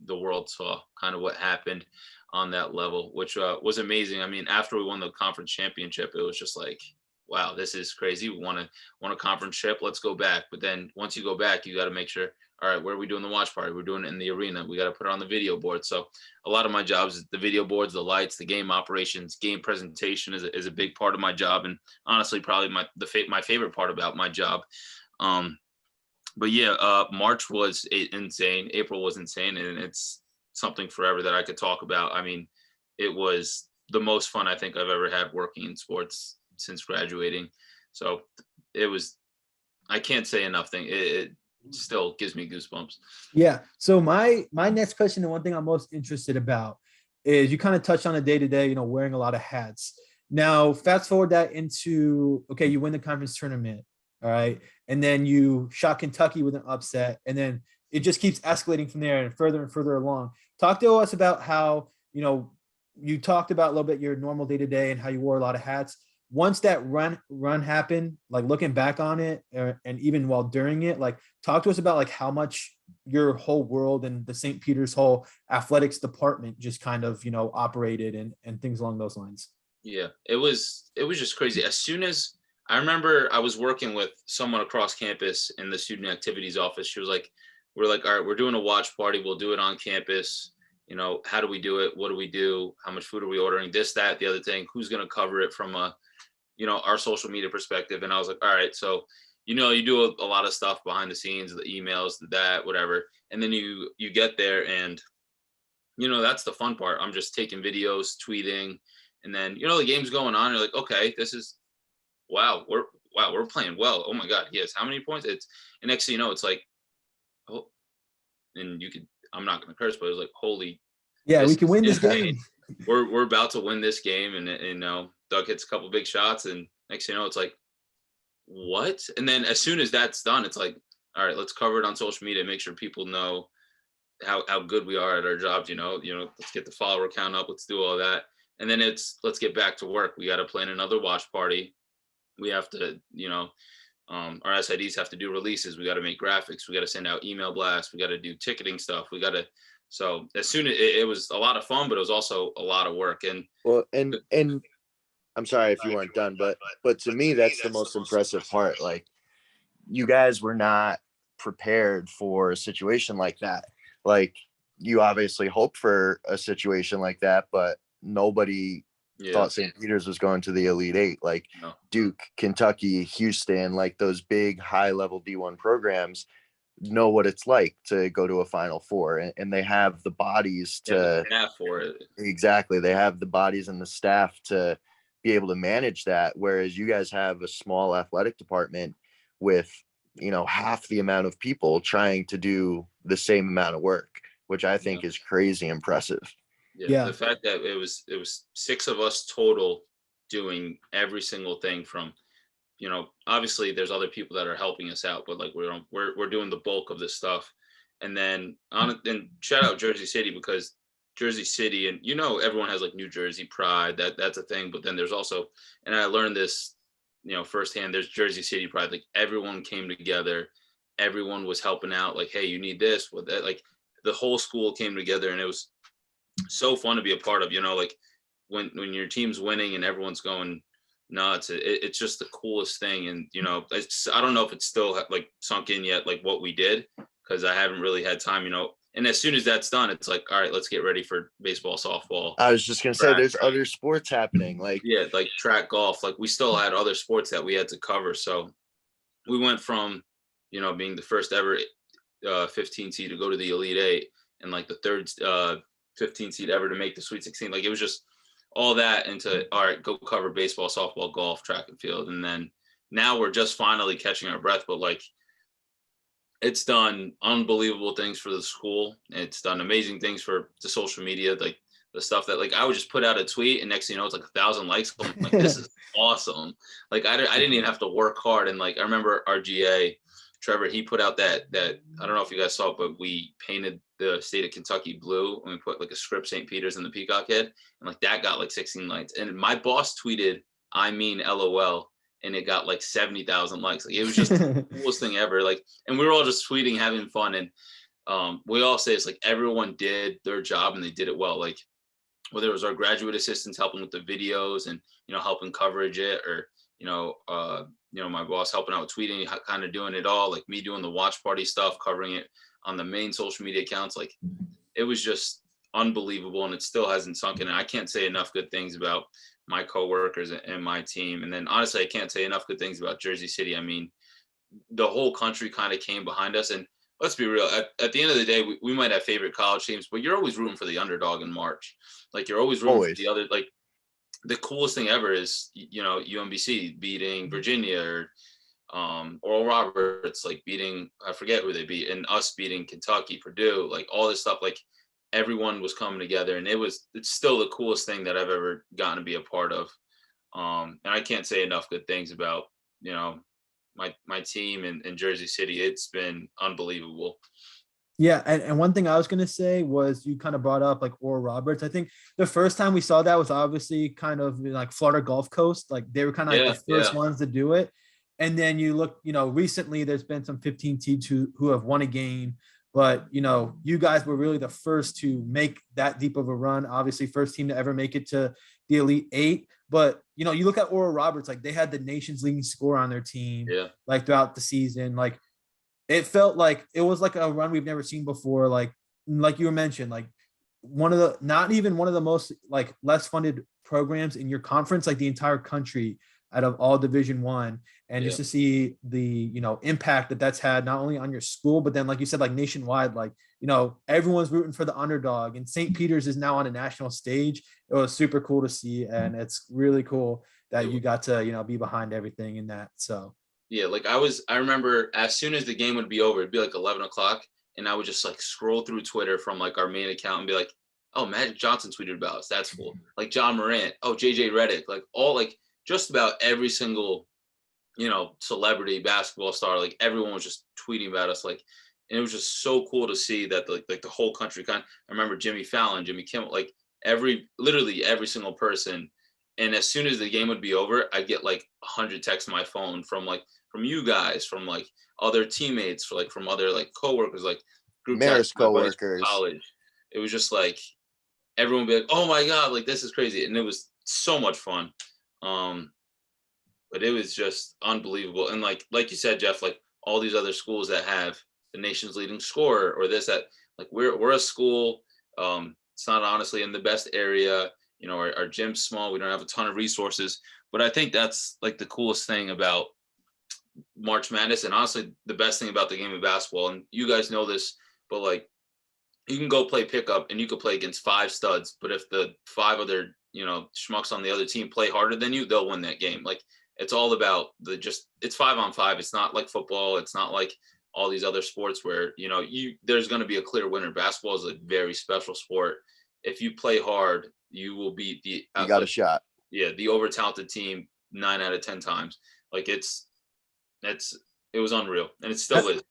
the world saw kind of what happened on that level, which was amazing. I mean, after we won the conference championship, it was just like, wow, this is crazy. We won a conference chip. Let's go back. But then once you go back, you got to make sure, all right, where are we doing the watch party? We're doing it in the arena. We got to put it on the video board. So a lot of my jobs is the video boards, the lights, the game operations, game presentation is a big part of my job. And honestly, probably my favorite part about my job. But yeah, March was insane. April was insane. And it's something forever that I could talk about. I mean, it was the most fun I think I've ever had working in sports since graduating. So I can't say enough thing. It still gives me goosebumps. Yeah. So my next question, and one thing I'm most interested about, is you kind of touched on the day-to-day, wearing a lot of hats. Now, fast forward that into, okay, you win the conference tournament. All right. And then you shot Kentucky with an upset, and then it just keeps escalating from there and further along. Talk to us about how, you talked about a little bit your normal day-to-day and how you wore a lot of hats. Once that run happened, like looking back on it, and even while during it, like talk to us about like how much your whole world and the St. Peter's whole athletics department just kind of, operated and things along those lines. Yeah, it was just crazy. As soon as I remember I was working with someone across campus in the student activities office, she was like, we're like, all right, we're doing a watch party. We'll do it on campus. How do we do it? What do we do? How much food are we ordering? This, that, the other thing. Who's going to cover it from our social media perspective? And I was like, all right, so, you do a lot of stuff behind the scenes, the emails, that, whatever. And then you get there, and, that's the fun part. I'm just taking videos, tweeting, and then, the game's going on. You're like, okay, this is, wow, wow, we're playing well. Oh my God, he has how many points? And next thing you know, it's like, oh, and I'm not going to curse, but it was like, holy, Yeah, we this can is win this insane. game. We're about to win this game, and Doug hits a couple big shots, and next thing you know, it's like, what? And then as soon as that's done, it's like, all right, let's cover it on social media, make sure people know how good we are at our jobs. Let's get the follower count up, let's do all that, and then let's get back to work. We got to plan another watch party. We have to, our SIDs have to do releases. We got to make graphics. We got to send out email blasts. We got to do ticketing stuff. So as soon as it was a lot of fun, but it was also a lot of work. And well, and I'm sorry if you weren't done, but to me, that's the most impressive part. Like, you guys were not prepared for a situation like that. Like, you obviously hoped for a situation like that, but nobody thought St. Peter's was going to the Elite Eight. Like, no. Duke, Kentucky, Houston, like those big high level D1 programs know what it's like to go to a Final Four, and they have the bodies to for it. Exactly. They have the bodies and the staff to be able to manage that. Whereas you guys have a small athletic department with, half the amount of people trying to do the same amount of work, which I think is crazy impressive. Yeah. The fact that it was 6 of us total doing every single thing from, obviously there's other people that are helping us out, but like we're doing the bulk of this stuff. And then and shout out Jersey City, because Jersey City, and everyone has like New Jersey pride, that's a thing, but then there's also, and I learned this firsthand, there's Jersey City pride. Like, everyone came together, everyone was helping out, like, hey, you need this with that. Like, the whole school came together, and it was so fun to be a part of. Like when your team's winning and everyone's going nuts, it's just the coolest thing. And I don't know if it's still like sunk in yet, like what we did, because I haven't really had time. And as soon as that's done, it's like, all right, let's get ready for baseball, softball. I was just gonna say, there's other sports happening, like like track, golf. Like, we still had other sports that we had to cover. So we went from being the first ever 15 seed to go to the Elite Eight, and like the third 15 seed ever to make the Sweet 16. Like, it was just all that into, all right, go cover baseball, softball, golf, track and field. And then now we're just finally catching our breath, but like, it's done unbelievable things for the school. It's done amazing things for the social media, like the stuff that, like, I would just put out a tweet, and next thing you know, it's like 1,000 likes. I'm like, this is awesome. Like, I didn't even have to work hard. And like, I remember our GA, Trevor, he put out that I don't know if you guys saw it, but we painted the state of Kentucky blue, and we put like a script St. Peter's in the peacock head, and like that got like 16 likes. And my boss tweeted, I mean, LOL, and it got like 70,000 likes. Like, it was just the coolest thing ever. Like, and we were all just tweeting, having fun. And we all say it's like everyone did their job and they did it well. Like, whether it was our graduate assistants helping with the videos and helping coverage it, or my boss helping out with tweeting, kind of doing it all, like me doing the watch party stuff, covering it on the main social media accounts. Like, it was just unbelievable, and it still hasn't sunk in. And I can't say enough good things about my coworkers and my team. And then honestly, I can't say enough good things about Jersey City. I mean, the whole country kind of came behind us. And let's be real, at the end of the day, we might have favorite college teams, but you're always rooting for the underdog in March. Like, you're always rooting for the other. Like, the coolest thing ever is, UMBC beating Virginia, or Oral Roberts, like beating, I forget who they beat, and us beating Kentucky, Purdue, like all this stuff. Like, everyone was coming together, and it's still the coolest thing that I've ever gotten to be a part of. And I can't say enough good things about, my team in Jersey City. It's been unbelievable. Yeah, and one thing I was gonna say was, you kind of brought up like Oral Roberts. I think the first time we saw that was obviously kind of like Florida Gulf Coast. Like, they were kind of like the first ones to do it. And then you look, recently there's been some 15 teams who have won a game, but you guys were really the first to make that deep of a run. Obviously, first team to ever make it to the Elite Eight. But you look at Oral Roberts, like they had the nation's leading scorer on their team, like throughout the season. Like, it felt like it was like a run we've never seen before. Like you mentioned, like not even one of the most like less funded programs in your conference, like the entire country out of all Division I. And just to see the, impact that's had not only on your school, but then, like you said, like nationwide, like, everyone's rooting for the underdog, and St. Peter's is now on a national stage. It was super cool to see. And it's really cool that you got to, be behind everything in that. So yeah, like I remember as soon as the game would be over, it'd be like 11 o'clock, and I would just like scroll through Twitter from like our main account and be like, oh, Magic Johnson tweeted about us. That's cool. Like John Morant, oh, JJ Redick, like all like just about every single, celebrity basketball star, like everyone was just tweeting about us. Like, and it was just so cool to see that like the whole country I remember Jimmy Fallon, Jimmy Kimmel, like literally every single person. And as soon as the game would be over, I'd get like 100 texts on my phone from you guys, from like other teammates, from other like coworkers, like group Mayor's coworkers, college. It was just like everyone would be like, "Oh my god, like this is crazy," and it was so much fun. But it was just unbelievable. And like you said, Jeff, like all these other schools that have the nation's leading scorer or this, that, like we're a school. It's not honestly in the best area. Our gym's small. We don't have a ton of resources. But I think that's like the coolest thing about March Madness, and honestly, the best thing about the game of basketball. And you guys know this, but like you can go play pickup and you could play against 5 studs. But if the 5 other schmucks on the other team play harder than you, they'll win that game. Like it's all about it's 5-on-5. It's not like football. It's not like all these other sports where, there's going to be a clear winner. Basketball is a very special sport. If you play hard, you will beat you got a shot. Yeah. The over talented team 9 out of 10 times. Like it was unreal. And it still is.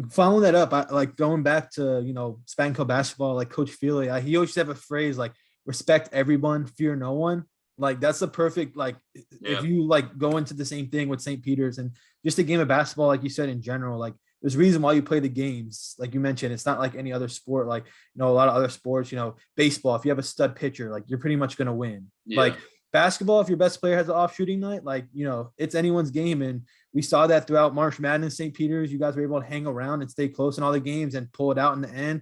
Following that up, I like going back to, Spanco basketball, like Coach Feely, he always have a phrase like respect everyone, fear no one. Like that's the perfect, like if you like go into the same thing with St. Peter's and just a game of basketball, like you said, in general, like there's a reason why you play the games. Like you mentioned, it's not like any other sport. Like, a lot of other sports, baseball, if you have a stud pitcher, like you're pretty much going to win. Yeah. Like basketball, if your best player has an off shooting night, like, it's anyone's game. And we saw that throughout March Madness, St. Peter's, you guys were able to hang around and stay close in all the games and pull it out in the end.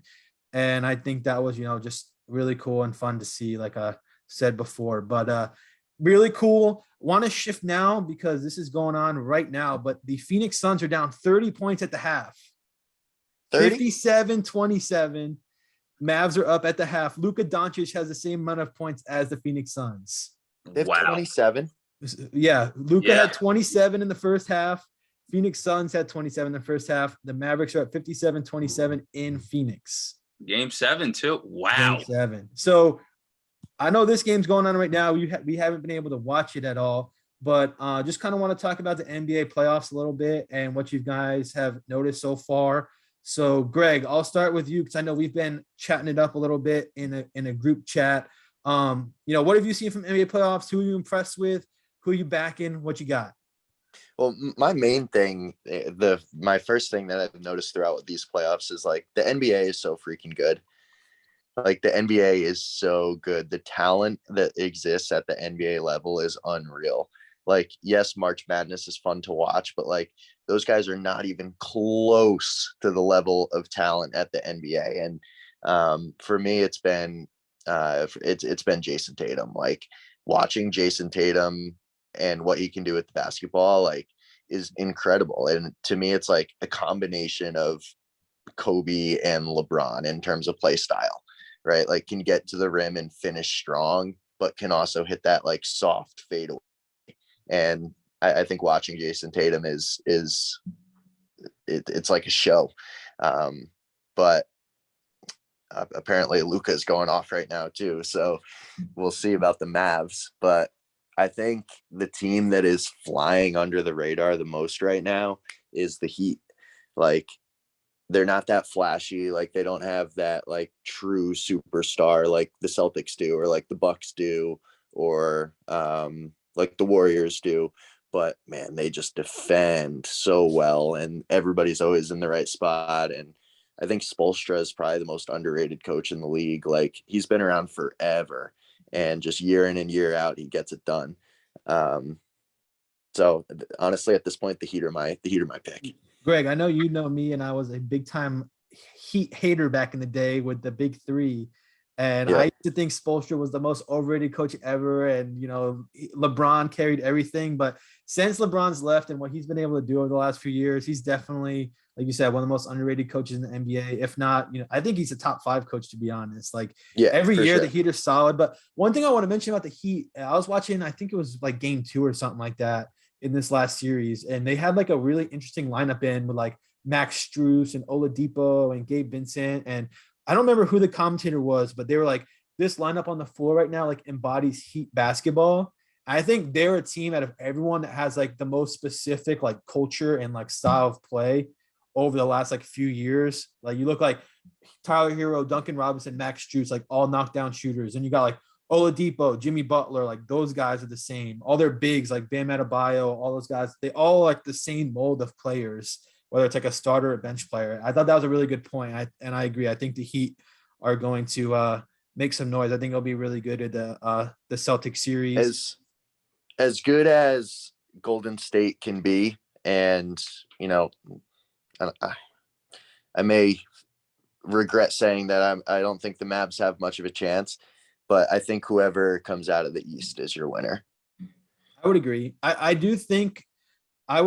And I think that was, just really cool and fun to see, like I said before, but really cool. Want to shift now because this is going on right now, but the Phoenix Suns are down 30 points at the half. 57-27. Mavs are up at the half. Luka Doncic has the same amount of points as the Phoenix Suns. They have 27. Yeah, Luka had 27 in the first half. Phoenix Suns had 27 in the first half. The Mavericks are at 57-27 in Phoenix. Game 7 too. Wow. Game 7. So I know this game's going on right now. We haven't been able to watch it at all, but just kind of want to talk about the NBA playoffs a little bit and what you guys have noticed so far. So, Greg, I'll start with you because I know we've been chatting it up a little bit in a group chat. What have you seen from NBA playoffs? Who are you impressed with? Who are you backing? What you got? Well, my main thing, my first thing that I've noticed throughout these playoffs is like the NBA is so freaking good. Like the NBA is so good. The talent that exists at the NBA level is unreal. Like, yes, March Madness is fun to watch, but like those guys are not even close to the level of talent at the NBA. And for me, it's been Jason Tatum. Like watching Jason Tatum and what he can do with the basketball, like, is incredible. And to me, it's like a combination of Kobe and LeBron in terms of play style, right? Like can get to the rim and finish strong, but can also hit that like soft fadeaway. And I think watching Jason Tatum it's like a show. But apparently Luka is going off right now too. So we'll see about the Mavs. But I think the team that is flying under the radar the most right now is the Heat. Like they're not that flashy. Like they don't have that like true superstar like the Celtics do, or like the Bucks do, or like the Warriors do. But man, they just defend so well, and everybody's always in the right spot. And I think Spoelstra is probably the most underrated coach in the league. Like he's been around forever, and just year in and year out, he gets it done. So honestly, at this point, the Heat are my pick. Greg, I know you know me, and I was a big time Heat hater back in the day with the big three. And I Yeah. used to think Spoelstra was the most overrated coach ever. And, LeBron carried everything. But since LeBron's left and what he's been able to do over the last few years, he's definitely, like you said, one of the most underrated coaches in the NBA. If not, I think he's a top 5 coach, to be honest. Like Yeah, every for year, sure. the Heat are solid. But one thing I want to mention about the Heat, I was watching, I think it was like game 2 or something like that in this last series. And they had like a really interesting lineup in with like Max Strus and Oladipo and Gabe Vincent. And I don't remember who the commentator was, but they were like, this lineup on the floor right now like embodies Heat basketball. I think they're a team out of everyone that has like the most specific like culture and like style of play over the last like few years. Like you look like Tyler Hero, Duncan Robinson, Max Strus, like all knockdown shooters. And you got like Oladipo, Jimmy Butler, like those guys are the same. All their bigs, like Bam Adebayo, all those guys, they all like the same mold of players, whether it's like a starter or bench player. I thought that was a really good point. I agree. I think the Heat are going to make some noise. I think it'll be really good at the Celtics series. As good as Golden State can be, and I may regret saying that I don't think the Mavs have much of a chance, but I think whoever comes out of the East is your winner. I would agree. I do think I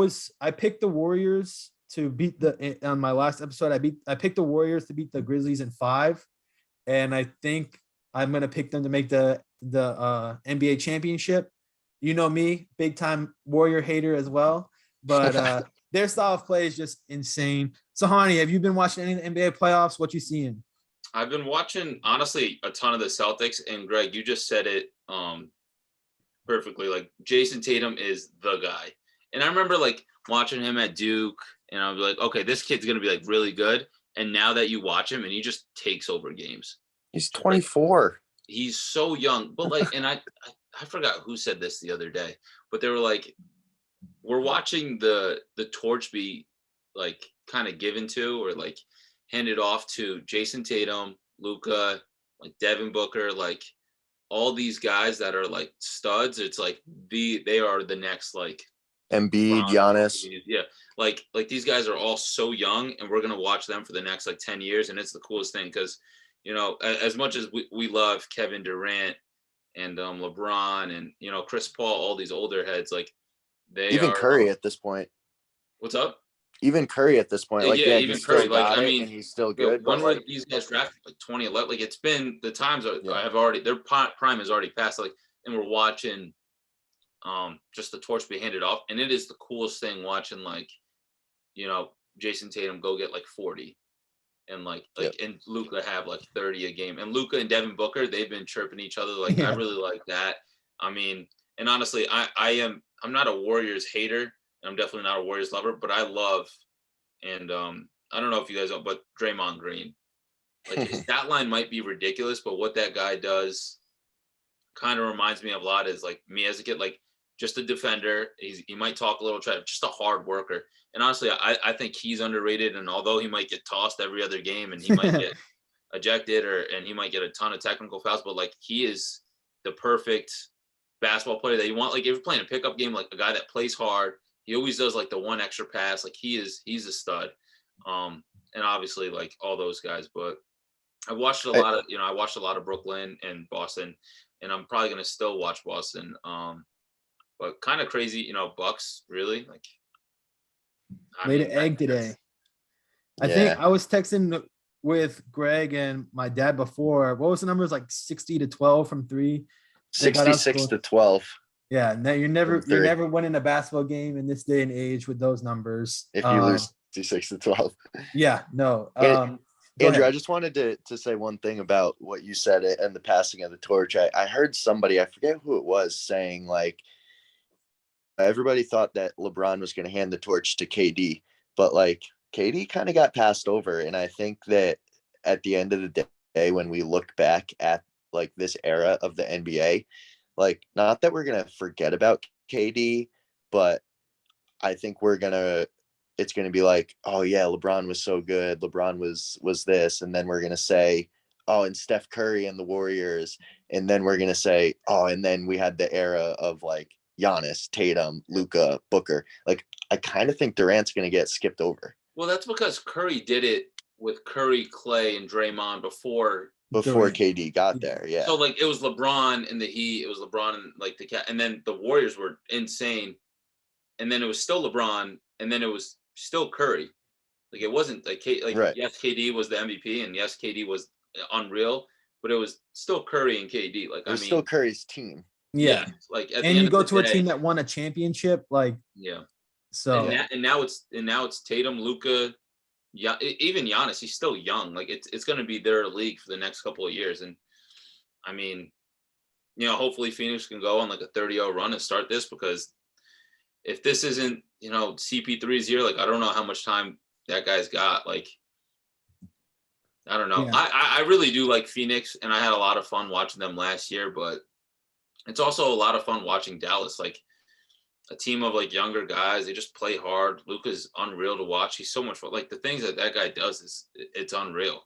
picked the Warriors to beat on my last episode. I picked the Warriors to beat the Grizzlies in 5, and I think I'm gonna pick them to make the NBA championship. You know me, big time Warrior hater as well, but their style of play is just insane. So, Sahawneh, have you been watching any of the NBA playoffs? What you seeing? I've been watching, honestly, a ton of the Celtics, and Greg, you just said it perfectly. Like Jason Tatum is the guy, and I remember like watching him at Duke, and I was like, okay, this kid's gonna be like really good. And now that you watch him, and he just takes over games. He's 24. Like, he's so young, but like, and I forgot who said this the other day, but they were like, we're watching the torch be like kind of given to or like handed off to Jason Tatum, Luka, like Devin Booker, like all these guys that are like studs. It's like they are the next like Embiid, Giannis. Yeah, like these guys are all so young, and we're gonna watch them for the next like 10 years, and it's the coolest thing because as much as we love Kevin Durant and LeBron and Chris Paul, all these older heads, like they even are Curry at this point. What's up? Even Curry at this point, like yeah, even Curry, like I mean, and he's still good. When were like, these guys drafted? Like 2011. Like it's been the times Yeah. have already their prime has already passed. Like, and we're watching just the torch be handed off, and it is the coolest thing watching like Jason Tatum go get like 40, and like and Luka have like 30 a game, and Luka and Devin Booker, they've been chirping each other. Like I really like that. I mean, and honestly, I'm not a Warriors hater, and I'm definitely not a Warriors lover, but I love, and I don't know if you guys know, but Draymond Green, like his stat line might be ridiculous, but what that guy does kind of reminds me of a lot is like me as a kid, like just a defender. He might talk a little trash, just a hard worker. And honestly, I think he's underrated. And although he might get tossed every other game and he might get ejected and he might get a ton of technical fouls, but like he is the perfect basketball player that you want. Like if you're playing a pickup game, like a guy that plays hard, he always does like the one extra pass. Like he's a stud. And obviously like all those guys, but I watched a lot of Brooklyn and Boston, and I'm probably going to still watch Boston. But kind of crazy, Bucks really like. Laid an egg today. I think I was texting with Greg and my dad before. What was the numbers? Like 60-12 from 3. 66-12. Yeah, you're never winning a basketball game in this day and age with those numbers. If you lose 66-12. Yeah, no. Andrew, I just wanted to say one thing about what you said and the passing of the torch. I heard somebody, I forget who it was, saying like everybody thought that LeBron was going to hand the torch to KD, but like KD kind of got passed over. And I think that at the end of the day, when we look back at like this era of the NBA, like not that we're going to forget about KD, but I think it's going to be like, oh yeah, LeBron was so good. LeBron was this. And then we're going to say, oh, and Steph Curry and the Warriors. And then we're going to say, oh, and then we had the era of like Giannis, Tatum, Luka, Booker. Like, I kind of think Durant's going to get skipped over. Well, that's because Curry did it with Curry, Clay, and Draymond before before Durant. KD got there. Yeah. So like it was LeBron and the Heat, it was LeBron and like the Cat, and then the Warriors were insane, and then it was still LeBron, and then it was still Curry. Like it wasn't like Right. yes, KD was the MVP, and yes, KD was unreal, but it was still Curry and KD. Like It was still Curry's team. Yeah. like at And the end you of go the to a day, team that won a championship, like yeah. so. And now it's Tatum, Luka, yeah, even Giannis. He's still young. Like it's going to be their league for the next couple of years, and I mean, hopefully Phoenix can go on like a 30-0 run and start this, because if this isn't, CP3's year, like I don't know how much time that guy's got. Like, I don't know. Yeah. I really do like Phoenix, and I had a lot of fun watching them last year, but it's also a lot of fun watching Dallas. Like a team of like younger guys, they just play hard. Luka's unreal to watch. He's so much fun. Like the things that guy does it's unreal.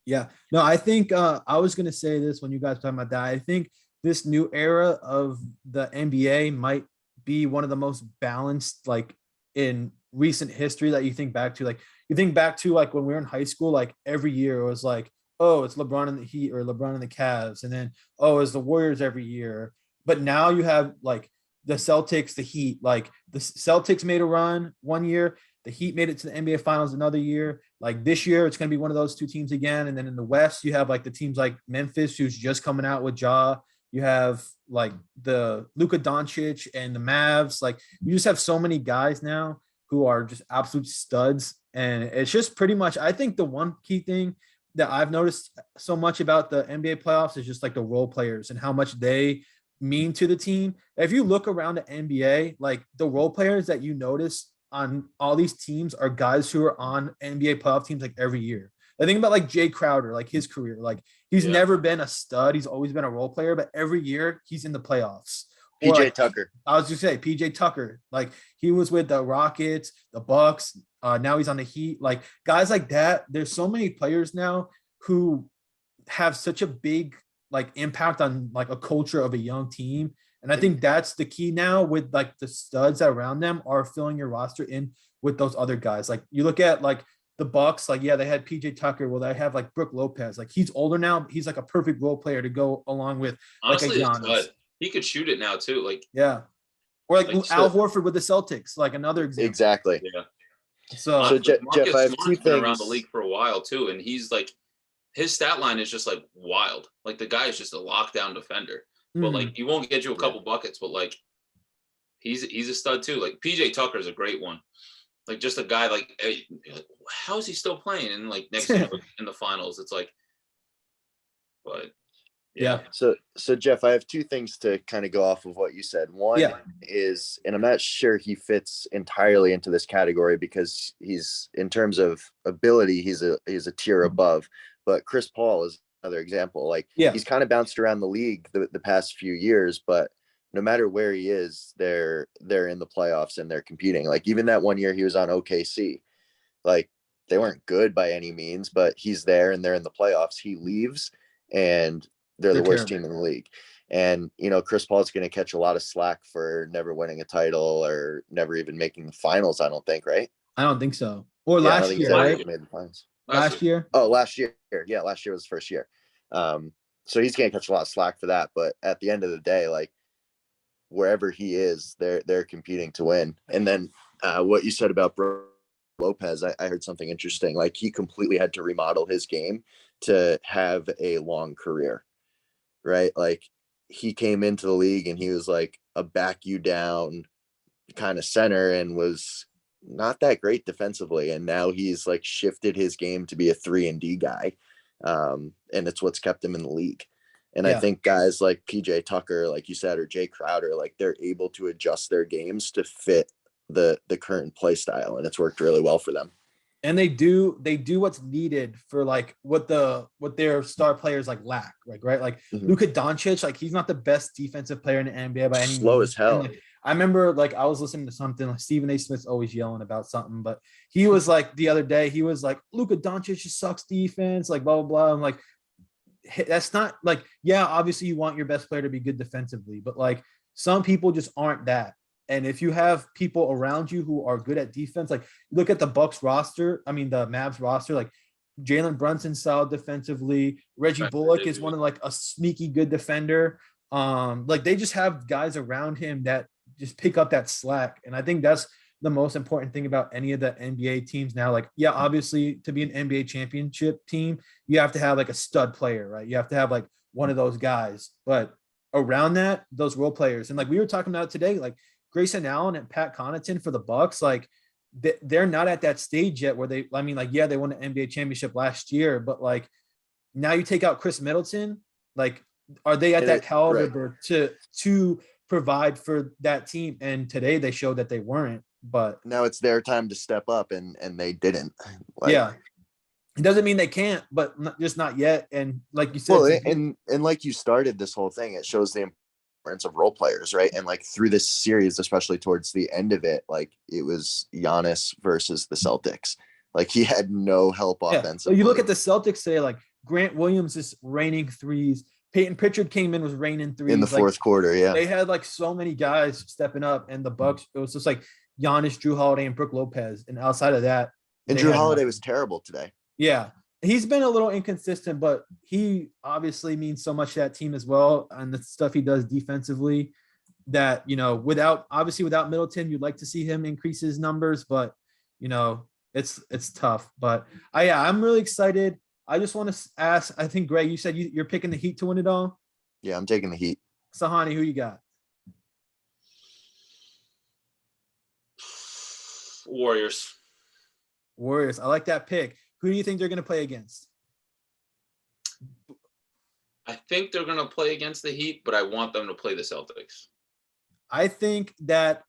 Yeah. No, I think I was gonna say this when you guys were talking about that. I think this new era of the NBA might be one of the most balanced, like in recent history, that you think back to. Like you think back to like when we were in high school, like every year it was like, oh, it's LeBron and the Heat or LeBron and the Cavs, and then oh, it's the Warriors every year. But now you have like the Celtics, the Heat. Like the Celtics made a run one year, the Heat made it to the NBA Finals another year. Like this year, it's going to be one of those two teams again. And then in the West, you have like the teams like Memphis, who's just coming out with Ja. You have like the Luka Doncic and the Mavs. Like you just have so many guys now who are just absolute studs. And it's just pretty much, I think the one key thing that I've noticed so much about the NBA playoffs is just like the role players and how much they mean to the team. If you look around the NBA, like the role players that you notice on all these teams are guys who are on NBA playoff teams like every year. I think about like Jay Crowder, like his career, like he's never been a stud. He's always been a role player, but every year he's in the playoffs. PJ like, Tucker. I was just say PJ Tucker, like he was with the Rockets, the Bucks. Now he's on the Heat. Like guys like that. There's so many players now who have such a big like impact on like a culture of a young team. And I think that's the key now with like the studs around them are filling your roster in with those other guys. Like you look at like the Bucks, like, yeah, they had PJ Tucker. Well, they have like Brook Lopez. Like he's older now, but he's like a perfect role player to go along with Honestly, like a Giannis. He could shoot it now too. Like, yeah. Or like Al Horford with the Celtics, like another example. Exactly. Yeah. So Jeff, I have two Smart's been things around the league for a while too, and he's like, his stat line is just like wild. Like the guy is just a lockdown defender, but like he won't get you a couple buckets, but like he's a stud too. Like PJ Tucker is a great one. Like just a guy like, hey, how is he still playing? And like next year in the finals, it's like, but yeah. So Jeff, I have two things to kind of go off of what you said. One is, and I'm not sure he fits entirely into this category because he's, in terms of ability, he's a tier above. But Chris Paul is another example. Like he's kind of bounced around the league the past few years, but no matter where he is, they're in the playoffs and they're competing. Like even that one year he was on OKC, like they weren't good by any means, but he's there and they're in the playoffs. He leaves and they're the worst team in the league. And, Chris Paul is going to catch a lot of slack for never winning a title or never even making the finals, I don't think, right? I don't think so. Or last year, right? Made the finals. Last year? Oh, last year. Yeah, last year was the first year. So he's going to catch a lot of slack for that. But at the end of the day, like wherever he is, they're competing to win. And then what you said about Brook Lopez, I heard something interesting. Like he completely had to remodel his game to have a long career, right? Like he came into the league and he was like a back you down kind of center and was not that great defensively. And now he's like shifted his game to be a 3-and-D guy. And it's what's kept him in the league. And I think guys like PJ Tucker, like you said, or Jay Crowder, like they're able to adjust their games to fit the current play style. And it's worked really well for them. And they do what's needed for like what their star players like lack, like right, like Luka Doncic, like he's not the best defensive player in the NBA by any means. Slow as hell. Like, I remember like I was listening to something like Stephen A. Smith's always yelling about something, but he was like the other day he was like Luka Doncic just sucks defense, like blah blah blah. I'm like, that's not like, yeah, obviously you want your best player to be good defensively, but like some people just aren't that. And if you have people around you who are good at defense, like look at the Bucks roster, I mean the Mavs roster, like Jalen Brunson solid defensively. Reggie Bullock is one of like a sneaky good defender. Like they just have guys around him that just pick up that slack. And I think that's the most important thing about any of the NBA teams now. Like, yeah, obviously to be an NBA championship team, you have to have like a stud player, right? You have to have like one of those guys. But around that, those role players. And like we were talking about today, like Grayson Allen and Pat Connaughton for the Bucks, like they're not at that stage yet where they, I mean, like, yeah, they won an NBA championship last year, but like now you take out Chris Middleton, like, are they at that caliber to provide for that team? And today they showed that they weren't, but now it's their time to step up and they didn't. Like, yeah. It doesn't mean they can't, but just not yet. And like you said, well, and like you started this whole thing, it shows the importance of role players, right? And like through this series, especially towards the end of it, like it was Giannis versus the Celtics. Like he had no help offensively. So you look at the Celtics today, like Grant Williams is raining threes. Peyton Pritchard came in, was raining threes in the fourth quarter. Yeah, they had like so many guys stepping up, and the Bucks, it was just like Giannis, Drew Holiday, and Brook Lopez. And outside of that, and Drew Holiday was terrible today. Yeah, he's been a little inconsistent, but he obviously means so much to that team as well, and the stuff he does defensively. That, you know, without Middleton, you'd like to see him increase his numbers, but you know, it's tough. But I'm really excited. I just want to ask, I think, Greg, you said you're picking the Heat to win it all? Yeah, I'm taking the Heat. Sahawneh, who you got? Warriors. I like that pick. Who do you think they're going to play against? I think they're going to play against the Heat, but I want them to play the Celtics. I think that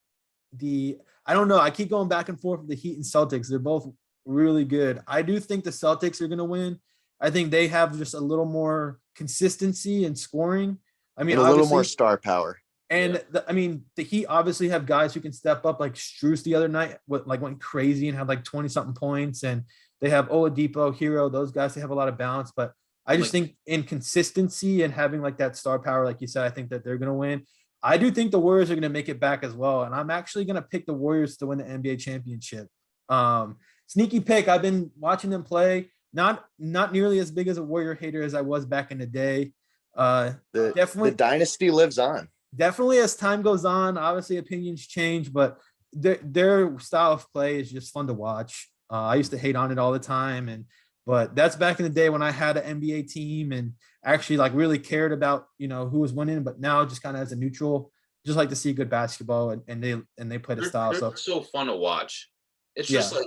I don't know. I keep going back and forth with the Heat and Celtics. They're both really good. I do think the Celtics are going to win. I think they have just a little more consistency in scoring. I mean, and a little more star power. And the Heat obviously have guys who can step up, like Strus the other night, went crazy and had like 20 something points. And they have Oladipo, Hero, those guys. They have a lot of balance, but I just think in consistency and having like that star power, like you said, I think that they're going to win. I do think the Warriors are going to make it back as well. And I'm actually going to pick the Warriors to win the NBA championship. Sneaky pick. I've been watching them play. Not nearly as big as a Warrior hater as I was back in the day. Definitely the dynasty lives on. Definitely as time goes on, obviously opinions change, but their style of play is just fun to watch. I used to hate on it all the time, but that's back in the day when I had an NBA team and actually like really cared about, you know, who was winning. But now just kind of as a neutral, just like to see good basketball and they play the style. They're so fun to watch. It's just like,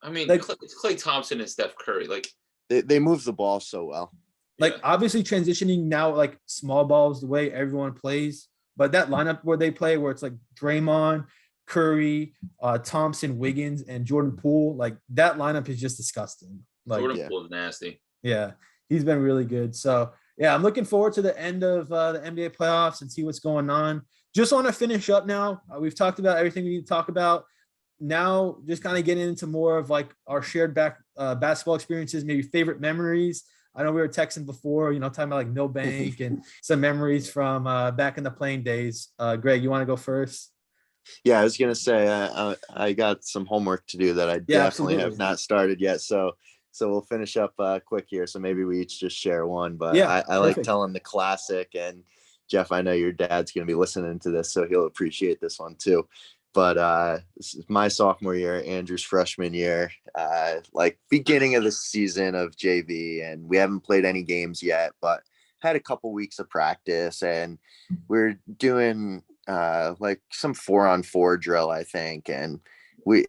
I mean, like, it's Klay Thompson and Steph Curry. Like they move the ball so well. Like obviously transitioning now, like small balls, the way everyone plays, but that lineup where they play, where it's like Draymond, Curry, Thompson, Wiggins, and Jordan Poole, like that lineup is just disgusting. Like Jordan Poole is nasty. Yeah, he's been really good. So yeah, I'm looking forward to the end of the NBA playoffs and see what's going on. Just want to finish up now. We've talked about everything we need to talk about. Now, just kind of getting into more of like our shared basketball experiences, maybe favorite memories. I know we were texting before, you know, talking about like Millbank and some memories from back in the playing days. Greg, you want to go first? Yeah, I was going to say, I got some homework to do that I definitely have not started yet. So we'll finish up quick here. So maybe we each just share one, but I like telling the classic, and Jeff, I know your dad's going to be listening to this, so he'll appreciate this one too. But this is my sophomore year, Andrew's freshman year, like beginning of the season of JV, and we haven't played any games yet, but had a couple weeks of practice, and we're doing like some 4-on-4 drill, I think, and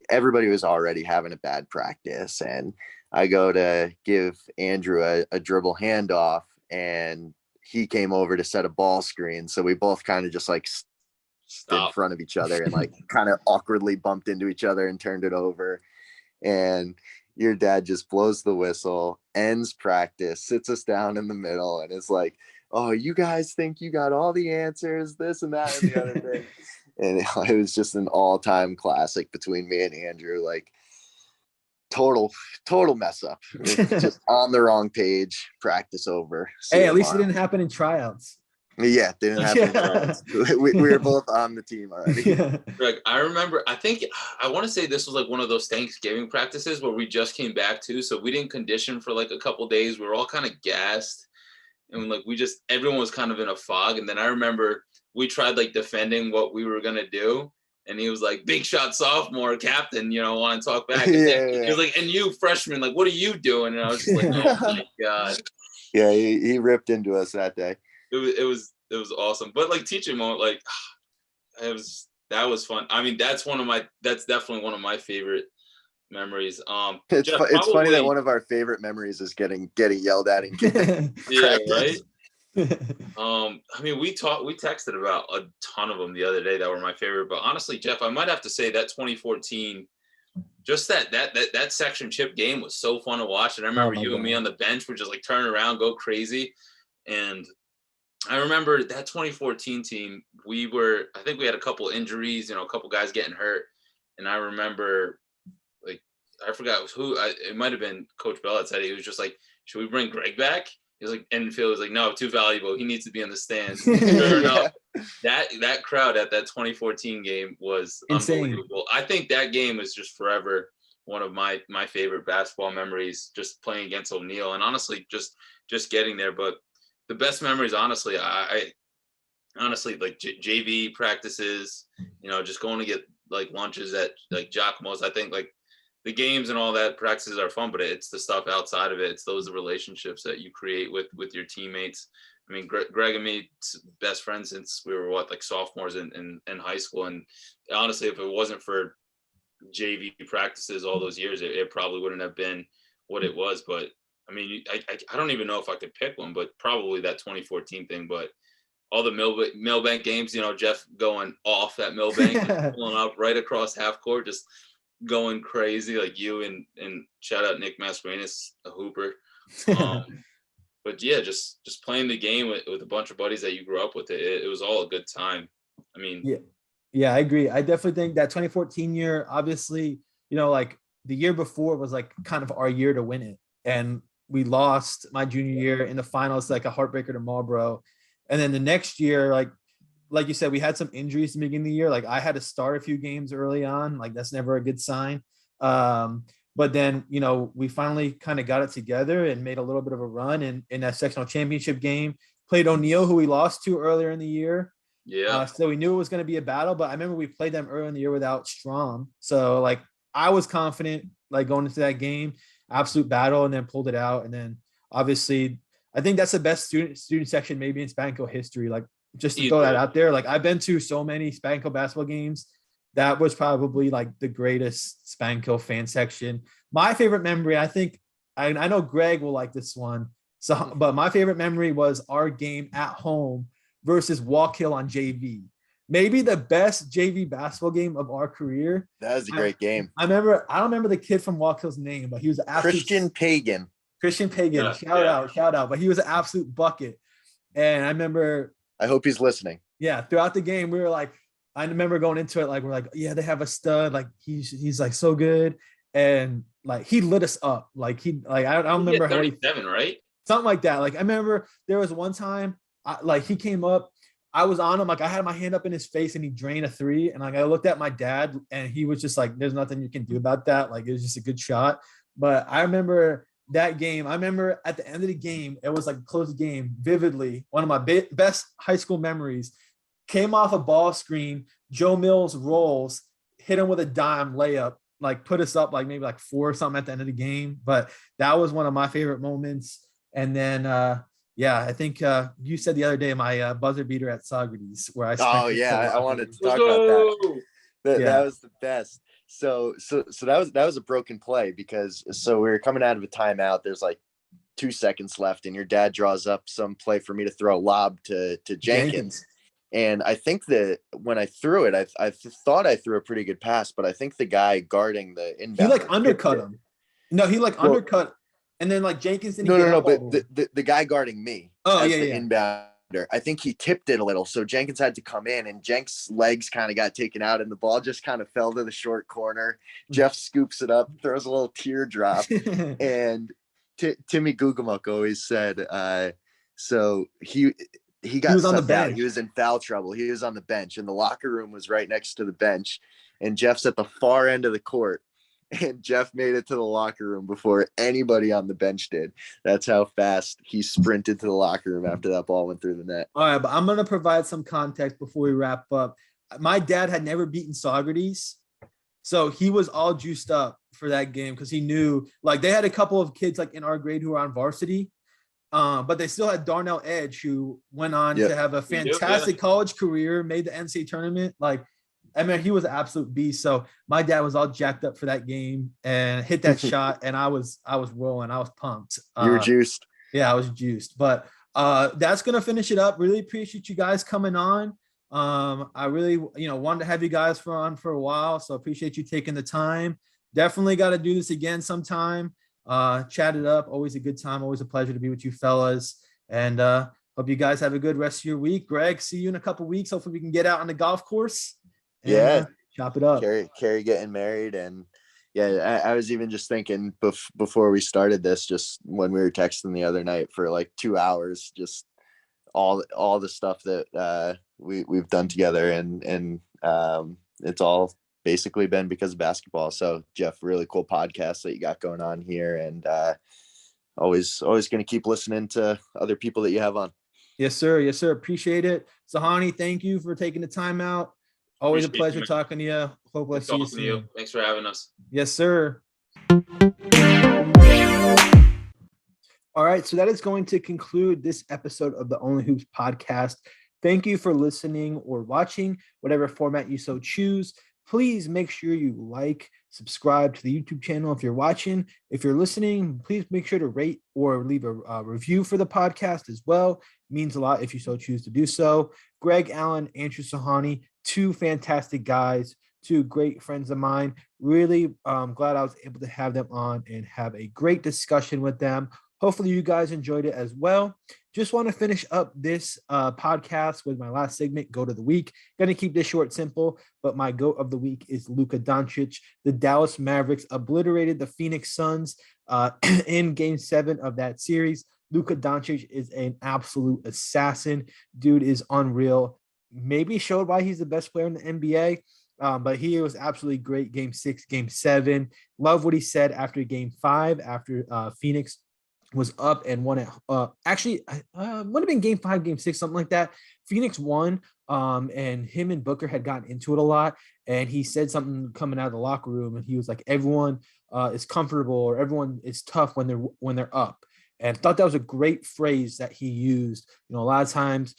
everybody was already having a bad practice, and I go to give Andrew a dribble handoff, and he came over to set a ball screen, so we both kind of just like stood in front of each other and like kind of awkwardly bumped into each other and turned it over. And your dad just blows the whistle, ends practice, sits us down in the middle, and is like, "Oh, you guys think you got all the answers, this and that and the other thing." And it was just an all-time classic between me and Andrew, like total mess up. Just on the wrong page, practice over. Hey, at least it didn't happen in tryouts. Yeah, they didn't have Yeah. we were both on the team already. Yeah. Greg, I remember, I want to say this was like one of those Thanksgiving practices where we just came back too. So we didn't condition for like a couple days. We were all kind of gassed. And like everyone was kind of in a fog. And then I remember we tried like defending what we were going to do. And he was like, big shot sophomore captain, want to talk back. And he was like, and you freshman, like, what are you doing? And I was just like, oh my God. Yeah, he ripped into us that day. It was awesome. But like teaching moment, like that was fun. I mean, that's definitely one of my favorite memories. It's Jeff, it's funny that one of our favorite memories is getting yelled at in yeah, right. I mean, we texted about a ton of them the other day that were my favorite. But honestly, Jeff, I might have to say that 2014, just that section chip game was so fun to watch. And I remember you and me on the bench would just like turn around, go crazy. And I remember that 2014 team, I think we had a couple injuries, a couple guys getting hurt. And I remember, like, I forgot who, it might have been Coach Bell that said it. He was just like, should we bring Greg back? He was like, and Phil was like, no, too valuable. He needs to be in the stands. Sure enough, that crowd at that 2014 game was insane. Unbelievable. I think that game is just forever one of my favorite basketball memories, just playing against O'Neal, and honestly, just getting there. But the best memories, honestly, I honestly like JV practices, just going to get like lunches at like Giacomo's. I think like the games and all that practices are fun, but it's the stuff outside of it. It's those relationships that you create with your teammates. I mean, Greg and me, best friends since we were like sophomores in high school. And honestly, if it wasn't for JV practices all those years, it probably wouldn't have been what it was. But I mean, I don't even know if I could pick one, but probably that 2014 thing. But all the Millbank games, Jeff going off at Millbank, pulling up right across half court, just going crazy, like you and shout out Nick Mascarenas, a hooper. But yeah, just playing the game with a bunch of buddies that you grew up with. It was all a good time. I mean, yeah, I agree. I definitely think that 2014 year, obviously, like the year before was like kind of our year to win it, and we lost my junior year in the finals, like a heartbreaker to Marlboro. And then the next year, like you said, we had some injuries to the beginning of the year. Like I had to start a few games early on. Like that's never a good sign. But then, we finally kind of got it together and made a little bit of a run in that sectional championship game. Played O'Neal, who we lost to earlier in the year. Yeah. So we knew it was going to be a battle, but I remember we played them earlier in the year without Strom. So like I was confident, like going into that game, absolute battle, and then pulled it out. And then obviously, I think that's the best student section maybe in Spanko history. Like just to throw that out there, like I've been to so many Spanko basketball games. That was probably like the greatest Spanko fan section. My favorite memory, I think, I know Greg will like this one. So, but my favorite memory was our game at home versus Walk Hill on JV. Maybe the best JV basketball game of our career. That was a great game. I don't remember the kid from Walk Hill's name, but he was an absolute Christian Pagan. Shout out. But he was an absolute bucket. And I remember, I hope he's listening. Yeah, throughout the game, we were like, I remember going into it like we're like, yeah, they have a stud, like he's like so good, and like he lit us up. Like I don't remember how 37, right? Something like that. Like I remember there was one time, like he came up, I was on him, like I had my hand up in his face, and he drained a three, and like I looked at my dad, and he was just like, "There's nothing you can do about that." Like it was just a good shot. But I remember that game. I remember at the end of the game, it was like a close game, vividly. One of my best high school memories. Came off a ball screen. Joe Mills rolls, hit him with a dime layup, like put us up like maybe like 4 or something at the end of the game. But that was one of my favorite moments. And then, I think you said the other day my buzzer beater at Socrates, where I. I wanted to talk about that. That was the best. So that was a broken play because we were coming out of a timeout. There's like 2 seconds left, and your dad draws up some play for me to throw a lob to Jenkins. And I think that when I threw it, I thought I threw a pretty good pass, but I think the guy guarding the inbound, he like undercut him. No, he like undercut, and then like Jenkins didn't. No. But the guy guarding me, inbounder, I think he tipped it a little, so Jenkins had to come in, and Jenk's legs kind of got taken out, and the ball just kind of fell to the short corner. Jeff scoops it up, throws a little teardrop, and Timmy Gugamuk always said, so he got was on the subbed out. bench. He was in foul trouble. He was on the bench, and the locker room was right next to the bench. And Jeff's at the far end of the court. And Jeff made it to the locker room before anybody on the bench did. That's how fast he sprinted to the locker room after that ball went through the net. All right, but I'm going to provide some context before we wrap up. My dad had never beaten Socrates, so he was all juiced up for that game because he knew, like, they had a couple of kids like in our grade who were on varsity, but they still had Darnell Edge, who went on to have a fantastic college career, made the NCAA tournament. Like, I mean, he was an absolute beast. So my dad was all jacked up for that game and hit that shot, and I was rolling. I was pumped. You were juiced. Yeah, I was juiced. But that's gonna finish it up. Really appreciate you guys coming on. I really, wanted to have you guys on for a while, so appreciate you taking the time. Definitely got to do this again sometime. Chat it up. Always a good time. Always a pleasure to be with you fellas. And hope you guys have a good rest of your week. Greg, see you in a couple weeks. Hopefully we can get out on the golf course. And, chop it up. Carrie getting married, and I was even just thinking before we started this, just when we were texting the other night for like 2 hours, just all the stuff that we've done together, and it's all basically been because of basketball. So Jeff, really cool podcast that you got going on here, and always going to keep listening to other people that you have on. Yes, sir. Appreciate it. Sahawneh, thank you for taking the time out. Always appreciate a pleasure talking to you. Hope I see you soon. Thanks for having us. Yes, sir. All right, so that is going to conclude this episode of the Only Hoops podcast. Thank you for listening or watching, whatever format you so choose. Please make sure you like, subscribe to the YouTube channel if you're watching. If you're listening, please make sure to rate or leave a review for the podcast as well. It means a lot if you so choose to do so. Greg Allen, Andrew Sahawneh, two fantastic guys, two great friends of mine. Really glad I was able to have them on and have a great discussion with them. Hopefully you guys enjoyed it as well. Just want to finish up this podcast with my last segment, Goat of the Week. Going to keep this short, simple, but my Goat of the Week is Luka Doncic. The Dallas Mavericks obliterated the Phoenix Suns in Game 7 of that series. Luka Doncic is an absolute assassin. Dude is unreal. Maybe showed why he's the best player in the NBA. But he was absolutely great. Game 6, Game 7. Love what he said after Game 5, after Phoenix was up and won it. Actually, would have been Game 5, Game 6, something like that. Phoenix won, and him and Booker had gotten into it a lot. And he said something coming out of the locker room, and he was like, "Everyone is comfortable, or everyone is tough when they're up." And I thought that was a great phrase that he used. A lot of times,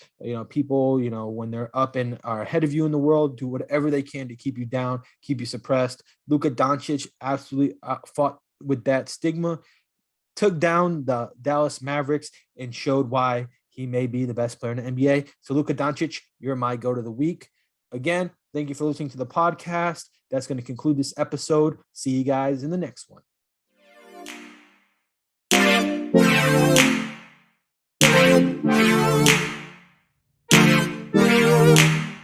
people, when they're up and are ahead of you in the world, do whatever they can to keep you down, keep you suppressed. Luka Doncic absolutely fought with that stigma, took down the Dallas Mavericks, and showed why he may be the best player in the NBA. So Luka Doncic, you're my Goat of the Week. Again, thank you for listening to the podcast. That's going to conclude this episode. See you guys in the next one.